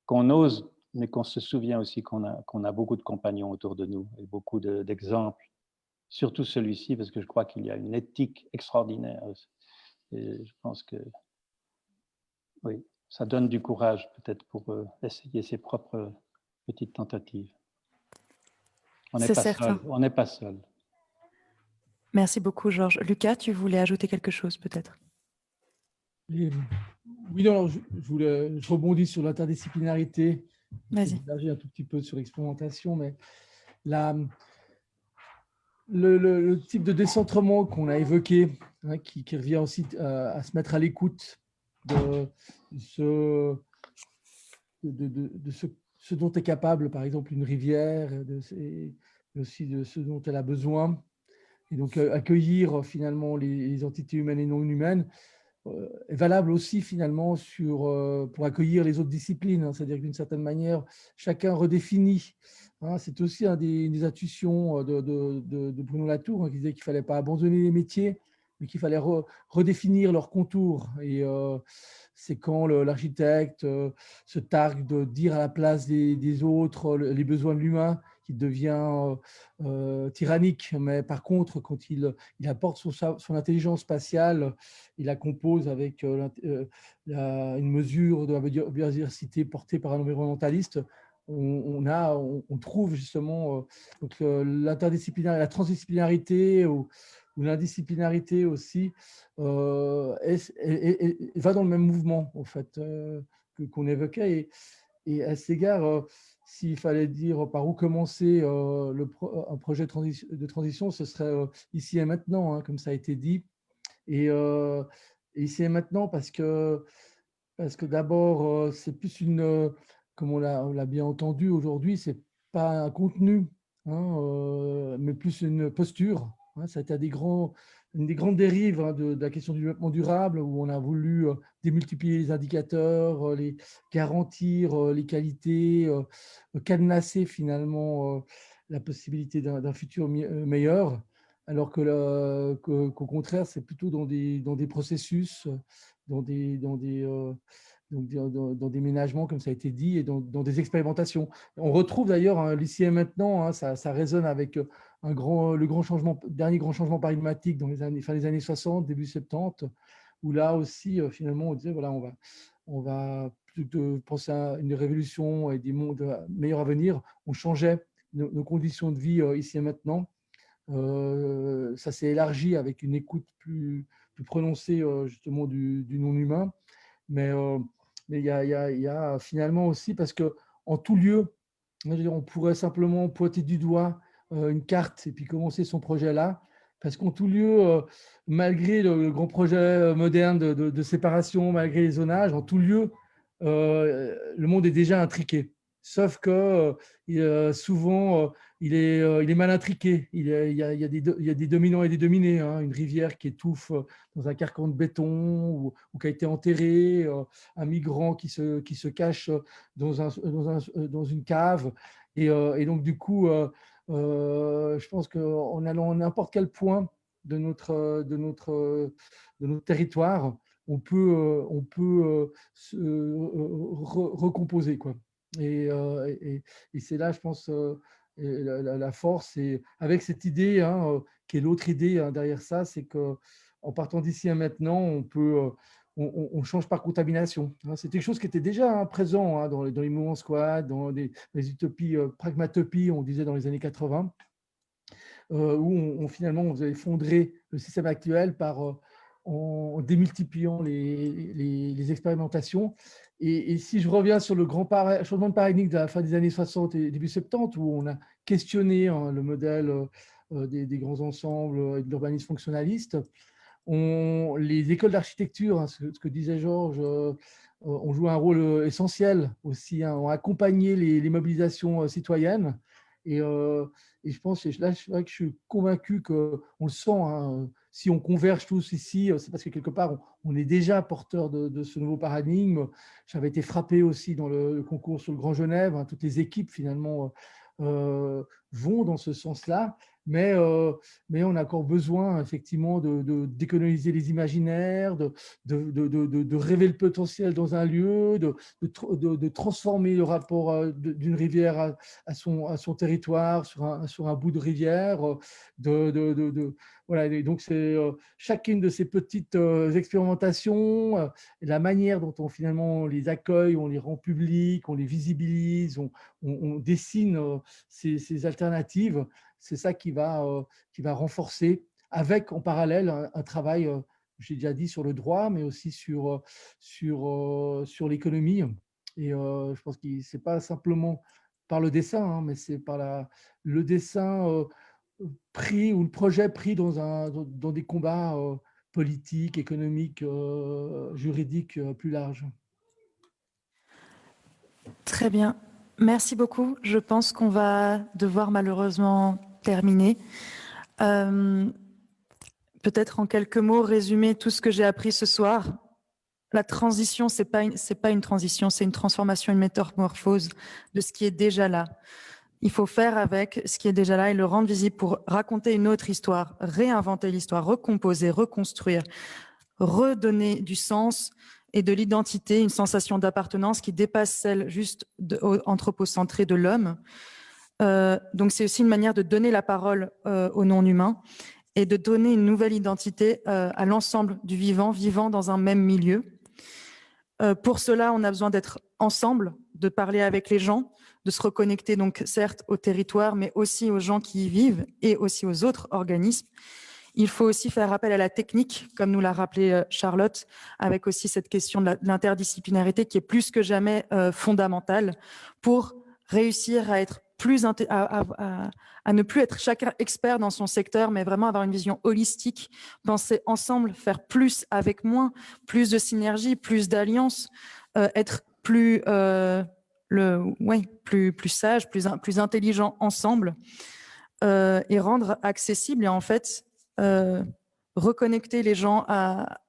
qu'on ose, mais qu'on se souvient aussi qu'on a beaucoup de compagnons autour de nous et beaucoup d'exemples. Surtout celui-ci, parce que je crois qu'il y a une éthique extraordinaire. Et je pense que, oui, ça donne du courage peut-être pour essayer ses propres petites tentatives. On n'est pas seul. On n'est pas seul. Merci beaucoup, Georges. Lucas, tu voulais ajouter quelque chose, peut-être? Oui, non, je rebondis sur l'interdisciplinarité. Vas-y. J'ai un tout petit peu sur l'expérimentation, mais le type de décentrement qu'on a évoqué, hein, qui revient aussi à se mettre à l'écoute de ce dont est capable, par exemple, une rivière, aussi de ce dont elle a besoin. Et donc, accueillir finalement les entités humaines et non humaines est valable aussi finalement pour accueillir les autres disciplines. Hein, c'est-à-dire que d'une certaine manière, chacun redéfinit. Hein, c'est aussi des intuitions de Bruno Latour, hein, qui disait qu'il ne fallait pas abandonner les métiers, mais qu'il fallait redéfinir leurs contours. Et c'est quand l'architecte se targue de dire à la place des autres les besoins de l'humain qu'il devient tyrannique. Mais par contre, quand il apporte son intelligence spatiale, il la compose avec une mesure de la biodiversité portée par un environnementaliste, on trouve justement l'interdisciplinarité, la transdisciplinarité ou l'indisciplinarité aussi va dans le même mouvement en fait qu'on évoquait. Et à cet égard, s'il fallait dire par où commencer un projet de transition, ce serait ici et maintenant, hein, comme ça a été dit. Et ici et maintenant, parce que d'abord, c'est plus comme on l'a bien entendu aujourd'hui, c'est pas un contenu, hein, mais plus une posture. Hein, ça a été une des grandes dérives, hein, de la question du développement durable, où on a voulu démultiplier les indicateurs, garantir les qualités, cadenasser finalement la possibilité d'un futur meilleur, alors qu'au contraire, c'est plutôt dans des processus, dans des ménagements, comme ça a été dit, et dans des expérimentations. On retrouve d'ailleurs, hein, l'ici et maintenant, hein, ça résonne avec dernier grand changement paradigmatique dans fin des années 60, début 70, où là aussi, finalement, on disait, voilà, on va plutôt que penser à une révolution et des mondes meilleurs à venir, on changeait nos conditions de vie ici et maintenant. Ça s'est élargi avec une écoute plus prononcée justement du non-humain. Mais il y a finalement aussi, parce qu'en tout lieu, on pourrait simplement pointer du doigt une carte et puis commencer son projet là, parce qu'en tout lieu, malgré le grand projet moderne de séparation, malgré les zonages, en tout lieu, le monde est déjà intriqué. Sauf que souvent, il est mal intriqué. Il y a des dominants et des dominés. Hein. Une rivière qui étouffe dans un carcan de béton ou qui a été enterré, un migrant qui se cache dans une cave. Et donc, du coup, je pense qu'en allant à n'importe quel point de notre territoire, on peut recomposer, quoi. Et c'est là, je pense, la force. Et avec cette idée, hein, qui est l'autre idée, hein, derrière ça, c'est qu'en partant d'ici à maintenant, on change par contamination. C'est quelque chose qui était déjà, hein, présent, hein, dans les mouvements squad, dans les utopies, pragmatopies, on disait dans les années 80, où finalement on faisait effondrer le système actuel en démultipliant les expérimentations. Et si je reviens sur le grand changement de paradigme de la fin des années 60 et début 70, où on a questionné, hein, le modèle des grands ensembles et de l'urbanisme fonctionnaliste, les écoles d'architecture, hein, ce que disait Georges, ont joué un rôle essentiel aussi, hein, ont accompagné les mobilisations citoyennes. Et je pense, là, c'est vrai que je suis convaincu qu'on le sent, hein, si on converge tous ici, c'est parce que quelque part, on est déjà porteur de ce nouveau paradigme. J'avais été frappé aussi dans le concours sur le Grand Genève, hein, toutes les équipes finalement vont dans ce sens-là. Mais on a encore besoin effectivement d'économiser les imaginaires, de révéler le potentiel dans un lieu, de transformer le rapport d'une rivière à son territoire, sur un bout de rivière. Voilà, et donc c'est chacune de ces petites expérimentations, la manière dont finalement les accueille, on les rend publiques, on les visibilise, on dessine ces alternatives. C'est ça qui va renforcer, avec en parallèle un travail, j'ai déjà dit, sur le droit, mais aussi sur l'économie. Et je pense que ce n'est pas simplement par le dessin, hein, mais c'est par le dessin pris, ou le projet pris dans des combats politiques, économiques, juridiques plus larges. Très bien. Merci beaucoup. Je pense qu'on va devoir malheureusement terminer. Peut-être en quelques mots résumer tout ce que j'ai appris ce soir. La transition, c'est pas une transition, c'est une transformation, une métamorphose de ce qui est déjà là. Il faut faire avec ce qui est déjà là et le rendre visible pour raconter une autre histoire, réinventer l'histoire, recomposer, reconstruire, redonner du sens et de l'identité, une sensation d'appartenance qui dépasse celle juste anthropocentrée de l'homme. Donc c'est aussi une manière de donner la parole au non-humain et de donner une nouvelle identité à l'ensemble du vivant dans un même milieu. Pour cela, on a besoin d'être ensemble, de parler avec les gens, de se reconnecter donc certes au territoire, mais aussi aux gens qui y vivent et aussi aux autres organismes. Il faut aussi faire appel à la technique, comme nous l'a rappelé Charlotte, avec aussi cette question de l'interdisciplinarité qui est plus que jamais fondamentale pour réussir à être à ne plus être chacun expert dans son secteur, mais vraiment avoir une vision holistique, penser ensemble, faire plus avec moins, plus de synergie, plus d'alliance, être plus sage, plus intelligent ensemble, et rendre accessible et en fait reconnecter les gens à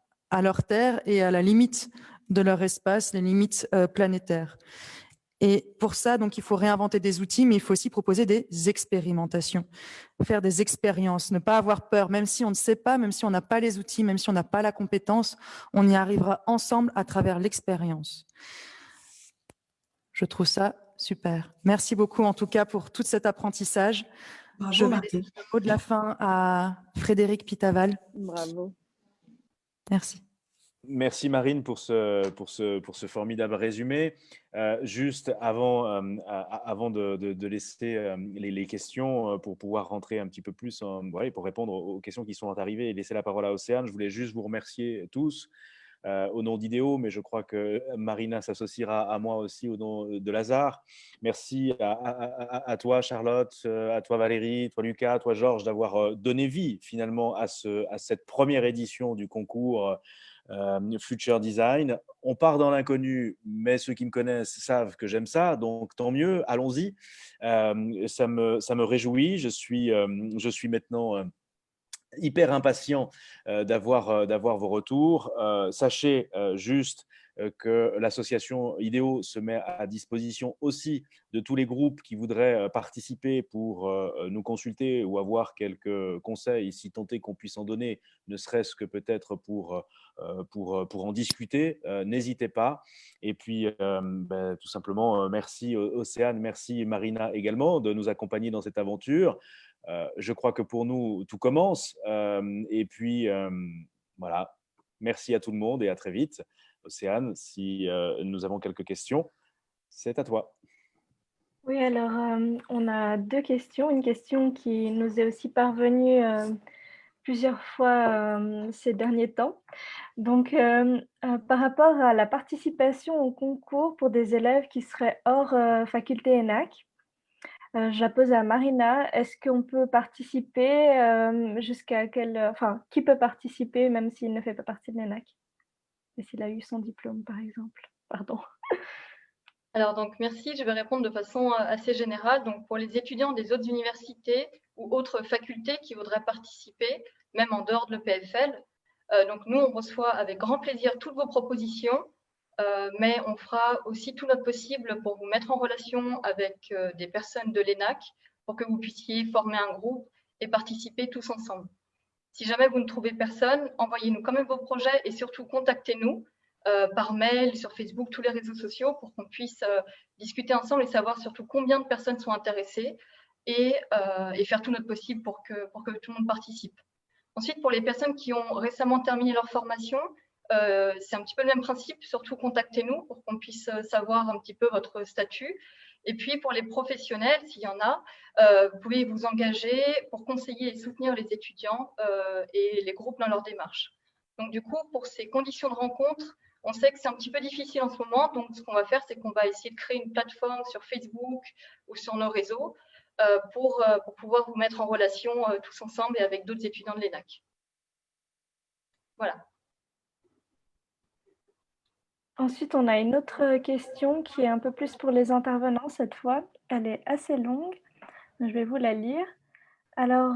leur terre et à la limite de leur espace, les limites planétaires. Et pour ça, donc, il faut réinventer des outils, mais il faut aussi proposer des expérimentations, faire des expériences, ne pas avoir peur, même si on ne sait pas, même si on n'a pas les outils, même si on n'a pas la compétence, on y arrivera ensemble à travers l'expérience. Je trouve ça super. Merci beaucoup en tout cas pour tout cet apprentissage. Bravo, je vais laisser le mot de la fin à Frédéric Pitaval. Bravo. Merci. Merci Marine pour ce formidable résumé. Juste avant de laisser les questions pour pouvoir rentrer un petit peu plus, pour répondre aux questions qui sont arrivées et laisser la parole à Océane, je voulais juste vous remercier tous au nom d'Idéo, mais je crois que Marina s'associera à moi aussi au nom de Lazare. Merci à toi Charlotte, à toi Valérie, toi Lucas, toi Georges d'avoir donné vie finalement à cette première édition du concours Future Design. On part dans l'inconnu, mais ceux qui me connaissent savent que j'aime ça, donc tant mieux, allons-y. Ça me réjouit. Je suis maintenant hyper impatient d'avoir vos retours. Sachez juste que l'association IDEO se met à disposition aussi de tous les groupes qui voudraient participer pour nous consulter ou avoir quelques conseils, si tant est qu'on puisse en donner, ne serait-ce que peut-être pour en discuter. N'hésitez pas. Et puis, tout simplement, merci Océane, merci Marina également de nous accompagner dans cette aventure. Je crois que pour nous, tout commence. Et puis, voilà, merci à tout le monde et à très vite. Océane, si nous avons quelques questions, c'est à toi. Oui, alors on a deux questions. Une question qui nous est aussi parvenue plusieurs fois ces derniers temps. Donc, par rapport à la participation au concours pour des élèves qui seraient hors faculté ENAC, je la pose à Marina. Est-ce qu'on peut participer jusqu'à quel… Enfin, qui peut participer même s'il ne fait pas partie de l'ENAC? Et s'il a eu son diplôme, par exemple. Pardon. Alors, donc, merci. Je vais répondre de façon assez générale. Donc, pour les étudiants des autres universités ou autres facultés qui voudraient participer, même en dehors de l'EPFL, donc nous, on reçoit avec grand plaisir toutes vos propositions, mais on fera aussi tout notre possible pour vous mettre en relation avec des personnes de l'ENAC pour que vous puissiez former un groupe et participer tous ensemble. Si jamais vous ne trouvez personne, envoyez-nous quand même vos projets et surtout contactez-nous par mail, sur Facebook, tous les réseaux sociaux pour qu'on puisse discuter ensemble et savoir surtout combien de personnes sont intéressées et faire tout notre possible pour que tout le monde participe. Ensuite, pour les personnes qui ont récemment terminé leur formation, c'est un petit peu le même principe, surtout contactez-nous pour qu'on puisse savoir un petit peu votre statut. Et puis pour les professionnels, s'il y en a, vous pouvez vous engager pour conseiller et soutenir les étudiants et les groupes dans leur démarche. Donc du coup, pour ces conditions de rencontre, on sait que c'est un petit peu difficile en ce moment, donc ce qu'on va faire, c'est qu'on va essayer de créer une plateforme sur Facebook ou sur nos réseaux pour pouvoir vous mettre en relation tous ensemble et avec d'autres étudiants de l'ENAC. Voilà. Ensuite, on a une autre question qui est un peu plus pour les intervenants cette fois. Elle est assez longue. Je vais vous la lire. Alors,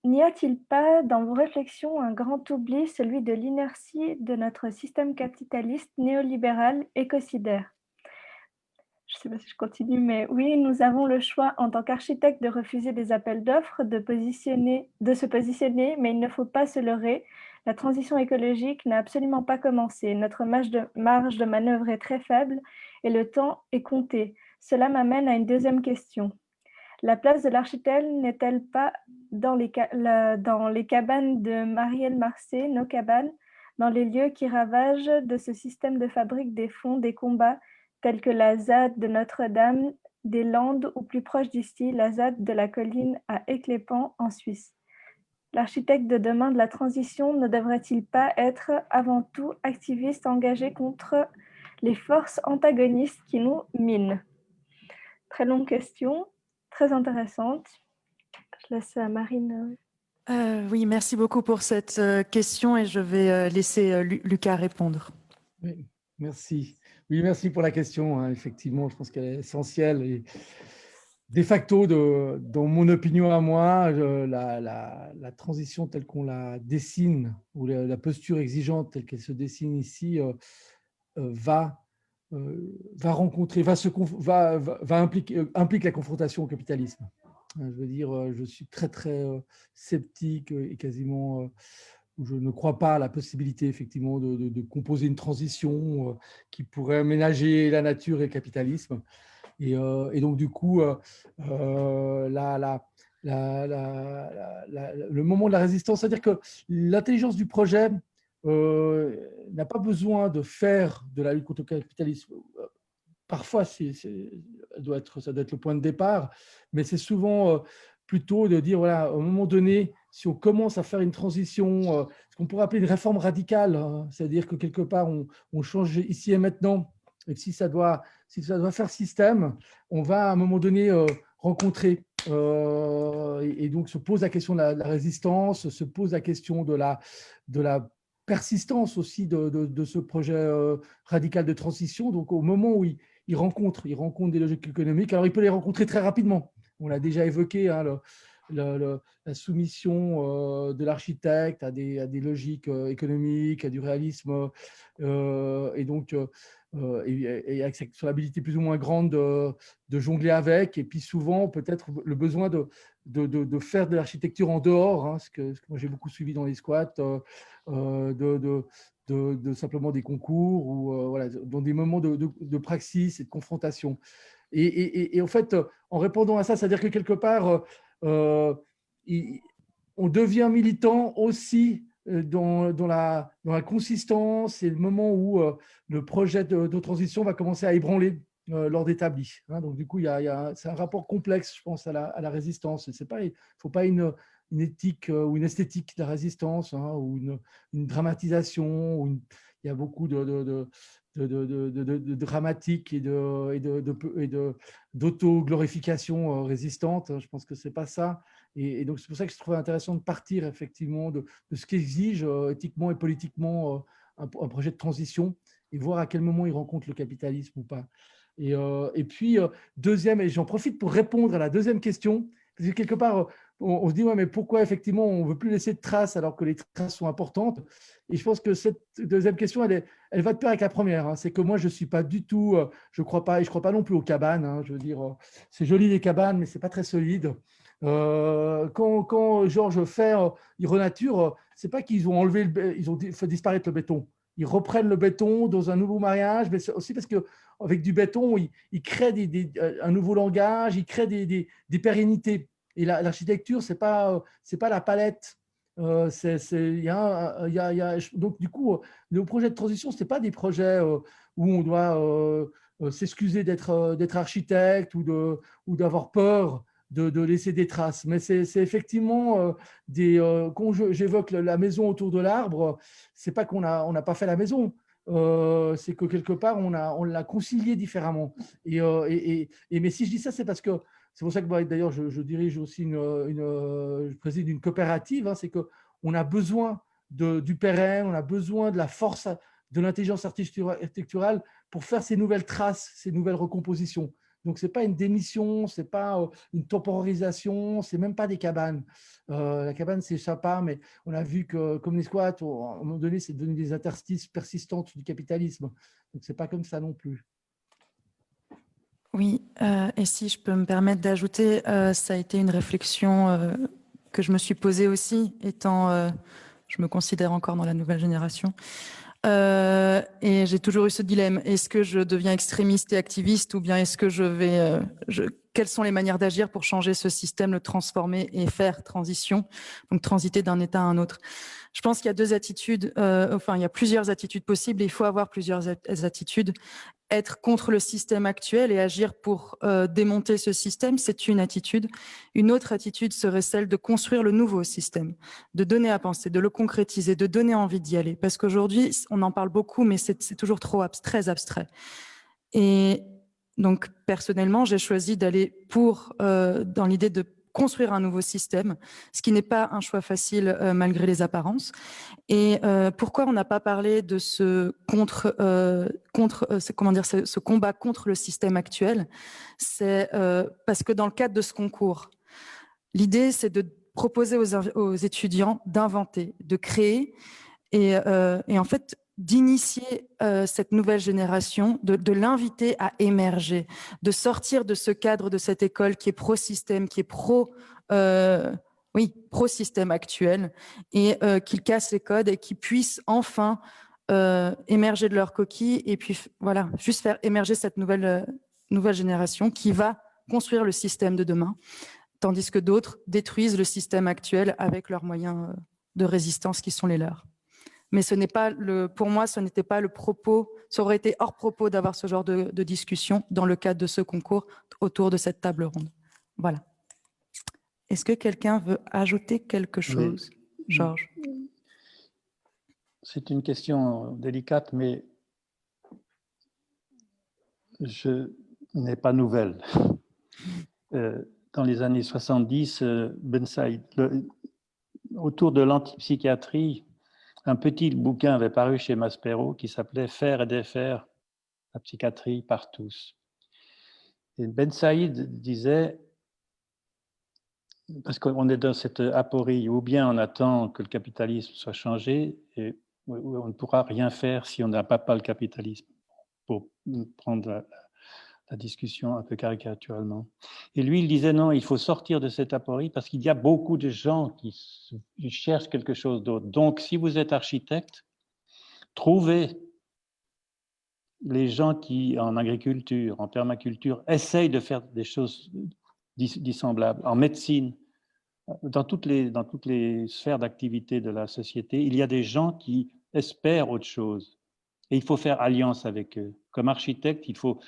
n'y a-t-il pas dans vos réflexions un grand oubli, celui de l'inertie de notre système capitaliste néolibéral écocidaire? Je ne sais pas si je continue, mais oui, nous avons le choix en tant qu'architectes de refuser des appels d'offres, de se positionner, mais il ne faut pas se leurrer. La transition écologique n'a absolument pas commencé. Notre marge de manœuvre est très faible et le temps est compté. Cela m'amène à une deuxième question. La place de l'architecte n'est-elle pas dans les cabanes de Marielle Marcé, nos cabanes, dans les lieux qui ravagent de ce système de fabrique des fonds, des combats, tels que la ZAD de Notre-Dame des Landes ou plus proche d'ici, la ZAD de la colline à Éclépant en Suisse. L'architecte de demain de la transition ne devrait-il pas être avant tout activiste engagé contre les forces antagonistes qui nous minent? Très longue question, très intéressante. Je laisse à Marine. Oui, merci beaucoup pour cette question et je vais laisser Lucas répondre. Oui, merci. Oui, merci pour la question. Effectivement, je pense qu'elle est essentielle. Et de facto, dans mon opinion à moi, la transition telle qu'on la dessine, ou la posture exigeante telle qu'elle se dessine ici, implique la confrontation au capitalisme. Je veux dire, je suis très, très sceptique et quasiment… je ne crois pas à la possibilité effectivement de composer une transition qui pourrait aménager la nature et le capitalisme. Et donc, du coup, le moment de la résistance, c'est-à-dire que l'intelligence du projet n'a pas besoin de faire de la lutte contre le capitalisme. Parfois, ça doit être le point de départ, mais c'est souvent plutôt de dire, voilà, à un moment donné, si on commence à faire une transition, ce qu'on pourrait appeler une réforme radicale, hein, c'est-à-dire que quelque part, on change ici et maintenant, et si ça doit faire système, on va à un moment donné rencontrer, et donc se pose la question de la résistance, se pose la question de la persistance aussi de ce projet radical de transition. Donc au moment où il rencontre des logiques économiques, alors il peut les rencontrer très rapidement. On l'a déjà évoqué, hein, la soumission de l'architecte à des logiques économiques, à du réalisme, et donc et avec sur l'habilité plus ou moins grande de jongler avec, et puis souvent peut-être le besoin de faire de l'architecture en dehors, hein, ce que moi j'ai beaucoup suivi dans les squats, de simplement des concours ou voilà, dans des moments de praxis et de confrontation. Et en fait, en répondant à ça, c'est-à-dire que quelque part, on devient militant aussi dans la consistance et le moment où le projet de transition va commencer à ébranler l'ordre établi. Hein. Donc, du coup, c'est un rapport complexe, je pense, à la résistance. Il ne faut pas une éthique ou une esthétique de la résistance, hein, ou une dramatisation. Il y a beaucoup de dramatique et d'auto-glorification résistante. Je pense que ce n'est pas ça. Et donc, c'est pour ça que je trouvais intéressant de partir effectivement de ce qu'exige éthiquement et politiquement un projet de transition et voir à quel moment il rencontre le capitalisme ou pas. Et puis, deuxième, et j'en profite pour répondre à la deuxième question, parce que quelque part, on se dit, ouais, mais pourquoi effectivement on ne veut plus laisser de traces alors que les traces sont importantes? Et je pense que cette deuxième question, elle va de pair avec la première. Hein. C'est que moi, je ne suis pas du tout, je ne crois pas, et je ne crois pas non plus aux cabanes. Hein. Je veux dire, c'est joli les cabanes, mais ce n'est pas très solide. Quand Georges fait Hironature, ce n'est pas qu'ils ont ils ont fait disparaître le béton. Ils reprennent le béton dans un nouveau mariage, mais c'est aussi parce qu'avec du béton, ils créent un nouveau langage, ils créent des pérennités. Et l'architecture, ce n'est pas la palette. Donc, du coup, nos projets de transition, ce n'est pas des projets où on doit s'excuser d'être architecte ou d'avoir peur de laisser des traces. Mais c'est effectivement quand j'évoque la maison autour de l'arbre, c'est pas qu'on n'a pas fait la maison. C'est que quelque part, on l'a concilié différemment. Mais si je dis ça, c'est parce que c'est pour ça que d'ailleurs, je dirige aussi je préside une coopérative. Hein, c'est qu'on a besoin du pérenne, on a besoin de la force de l'intelligence architecturale pour faire ces nouvelles traces, ces nouvelles recompositions. Donc, ce n'est pas une démission, ce n'est pas une temporarisation, ce n'est même pas des cabanes. La cabane, c'est sympa, mais on a vu que, comme les squats, à un moment donné, c'est devenu des interstices persistantes du capitalisme. Donc, ce n'est pas comme ça non plus. Oui, et si je peux me permettre d'ajouter, ça a été une réflexion que je me suis posée aussi, étant, je me considère encore dans la nouvelle génération, et j'ai toujours eu ce dilemme, est-ce que je deviens extrémiste et activiste ou bien est-ce que quelles sont les manières d'agir pour changer ce système, le transformer et faire transition, donc transiter d'un état à un autre. Je pense qu'il y a deux attitudes, il y a plusieurs attitudes possibles et il faut avoir plusieurs attitudes. Être contre le système actuel et agir pour démonter ce système, c'est une attitude. Une autre attitude serait celle de construire le nouveau système, de donner à penser, de le concrétiser, de donner envie d'y aller. Parce qu'aujourd'hui, on en parle beaucoup, mais c'est toujours très abstrait. Et donc, personnellement, j'ai choisi d'aller dans l'idée de construire un nouveau système, ce qui n'est pas un choix facile malgré les apparences. Et pourquoi on n'a pas parlé de ce combat contre le système actuel? C'est parce que dans le cadre de ce concours, l'idée, c'est de proposer aux étudiants d'inventer, de créer et en fait, d'initier cette nouvelle génération, de l'inviter à émerger, de sortir de ce cadre de cette école qui est pro-système, qui est pro-système actuel, et qu'ils cassent les codes et qu'ils puissent enfin émerger de leur coquille et puis voilà, juste faire émerger cette nouvelle génération qui va construire le système de demain, tandis que d'autres détruisent le système actuel avec leurs moyens de résistance qui sont les leurs. Mais pour moi, ce n'était pas le propos, ça aurait été hors propos d'avoir ce genre de discussion dans le cadre de ce concours autour de cette table ronde. Voilà. Est-ce que quelqu'un veut ajouter quelque chose, oui. Georges? C'est une question délicate, mais je n'ai pas nouvelle. Dans les années 70, Ben Saïd, autour de l'antipsychiatrie, un petit bouquin avait paru chez Maspero qui s'appelait « Faire et défaire la psychiatrie par tous ». Et Ben Saïd disait parce qu'on est dans cette aporie, ou bien on attend que le capitalisme soit changé, et on ne pourra rien faire si on n'a pas le capitalisme, pour prendre la discussion un peu caricaturalement. Et lui, il disait non, il faut sortir de cette aporie parce qu'il y a beaucoup de gens qui cherchent quelque chose d'autre. Donc, si vous êtes architecte, trouvez les gens qui, en agriculture, en permaculture, essayent de faire des choses dissemblables. En médecine, dans toutes les sphères d'activité de la société, il y a des gens qui espèrent autre chose. Et il faut faire alliance avec eux. Comme architecte, il faut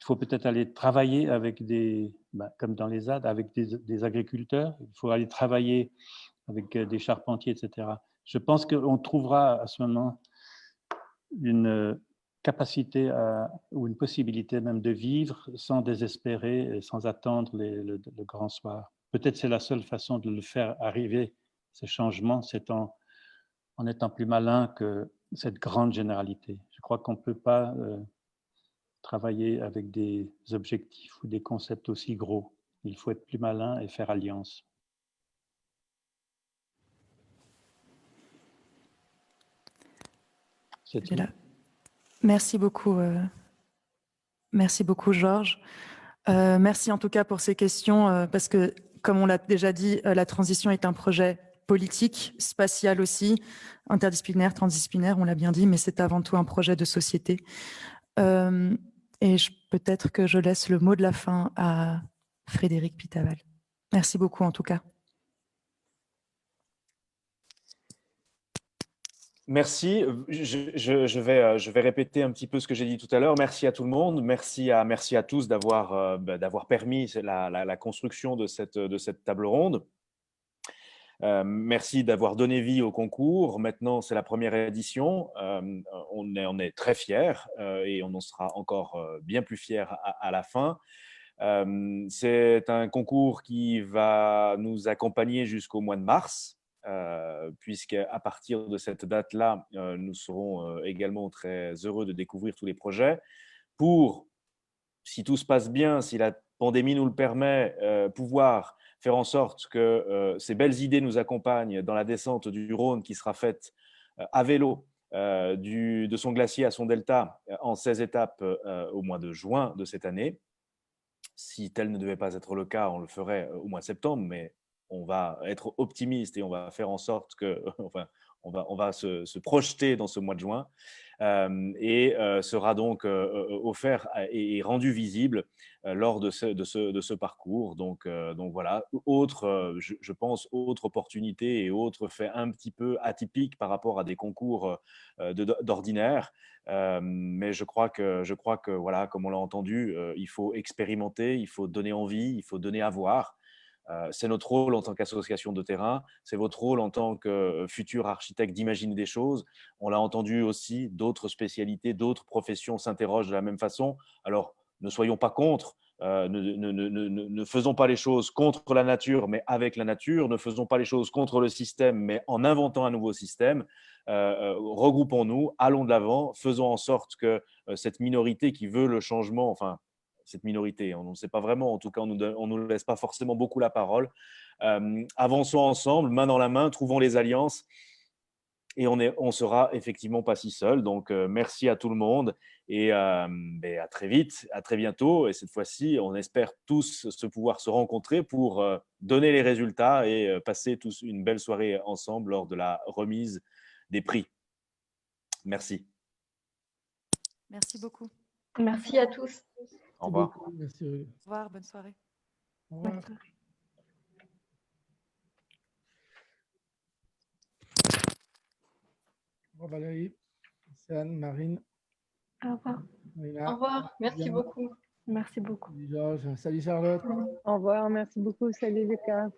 peut-être aller travailler avec comme dans les ZAD, avec des agriculteurs. Il faut aller travailler avec des charpentiers, etc. Je pense qu'on trouvera à ce moment une capacité ou une possibilité même de vivre sans désespérer et sans attendre le grand soir. Peut-être c'est la seule façon de le faire arriver, ce changement, c'est en étant plus malin que cette grande généralité. Je crois qu'on ne peut pas travailler avec des objectifs ou des concepts aussi gros. Il faut être plus malin et faire alliance. C'est tout. Merci beaucoup. Merci beaucoup, Georges. Merci en tout cas pour ces questions, parce que, comme on l'a déjà dit, la transition est un projet politique, spatial aussi, interdisciplinaire, transdisciplinaire, on l'a bien dit, mais c'est avant tout un projet de société. Et peut-être que je laisse le mot de la fin à Frédéric Pitaval. Merci beaucoup en tout cas. Merci. Je vais répéter un petit peu ce que j'ai dit tout à l'heure. Merci à tout le monde. Merci à tous d'avoir permis la construction de cette table ronde. Merci d'avoir donné vie au concours. Maintenant, c'est la première édition. On est très fiers et on en sera encore bien plus fiers à la fin. C'est un concours qui va nous accompagner jusqu'au mois de mars. Puisqu'à partir de cette date-là, nous serons également très heureux de découvrir tous les projets pour, si tout se passe bien, si la pandémie nous le permet, pouvoir faire en sorte que ces belles idées nous accompagnent dans la descente du Rhône qui sera faite à vélo de son glacier à son delta en 16 étapes au mois de juin de cette année. Si tel ne devait pas être le cas, on le ferait au mois de septembre, mais on va être optimiste et on va faire en sorte que, enfin, on va se projeter dans ce mois de juin et sera donc offert et rendu visible lors de ce parcours. Donc voilà, je pense, autre opportunité et autre fait un petit peu atypique par rapport à des concours d'ordinaire. Mais je crois que voilà, comme on l'a entendu, il faut expérimenter, il faut donner envie, il faut donner à voir. C'est notre rôle en tant qu'association de terrain, c'est votre rôle en tant que futur architecte d'imaginer des choses. On l'a entendu aussi, d'autres spécialités, d'autres professions s'interrogent de la même façon. Alors, ne soyons pas contre, ne faisons pas les choses contre la nature, mais avec la nature. Ne faisons pas les choses contre le système, mais en inventant un nouveau système. Regroupons-nous, allons de l'avant, faisons en sorte que cette minorité qui veut le changement, enfin, cette minorité, on ne sait pas vraiment, en tout cas, on ne nous laisse pas forcément beaucoup la parole. Avançons ensemble, main dans la main, trouvons les alliances et on sera effectivement pas si seul. Donc, merci à tout le monde et à très vite, à très bientôt. Et cette fois-ci, on espère tous pouvoir se rencontrer pour donner les résultats et passer tous une belle soirée ensemble lors de la remise des prix. Merci. Merci beaucoup. Merci à tous. Au revoir. Merci. Au revoir, bonne soirée. Au revoir. Bonne soirée. Au revoir Valérie, Anne, Marine. Au revoir. Marina. Au revoir. Merci Bien. beaucoup. Merci beaucoup. Salut Georges. Salut Charlotte. Au revoir, merci beaucoup. Salut Lucas.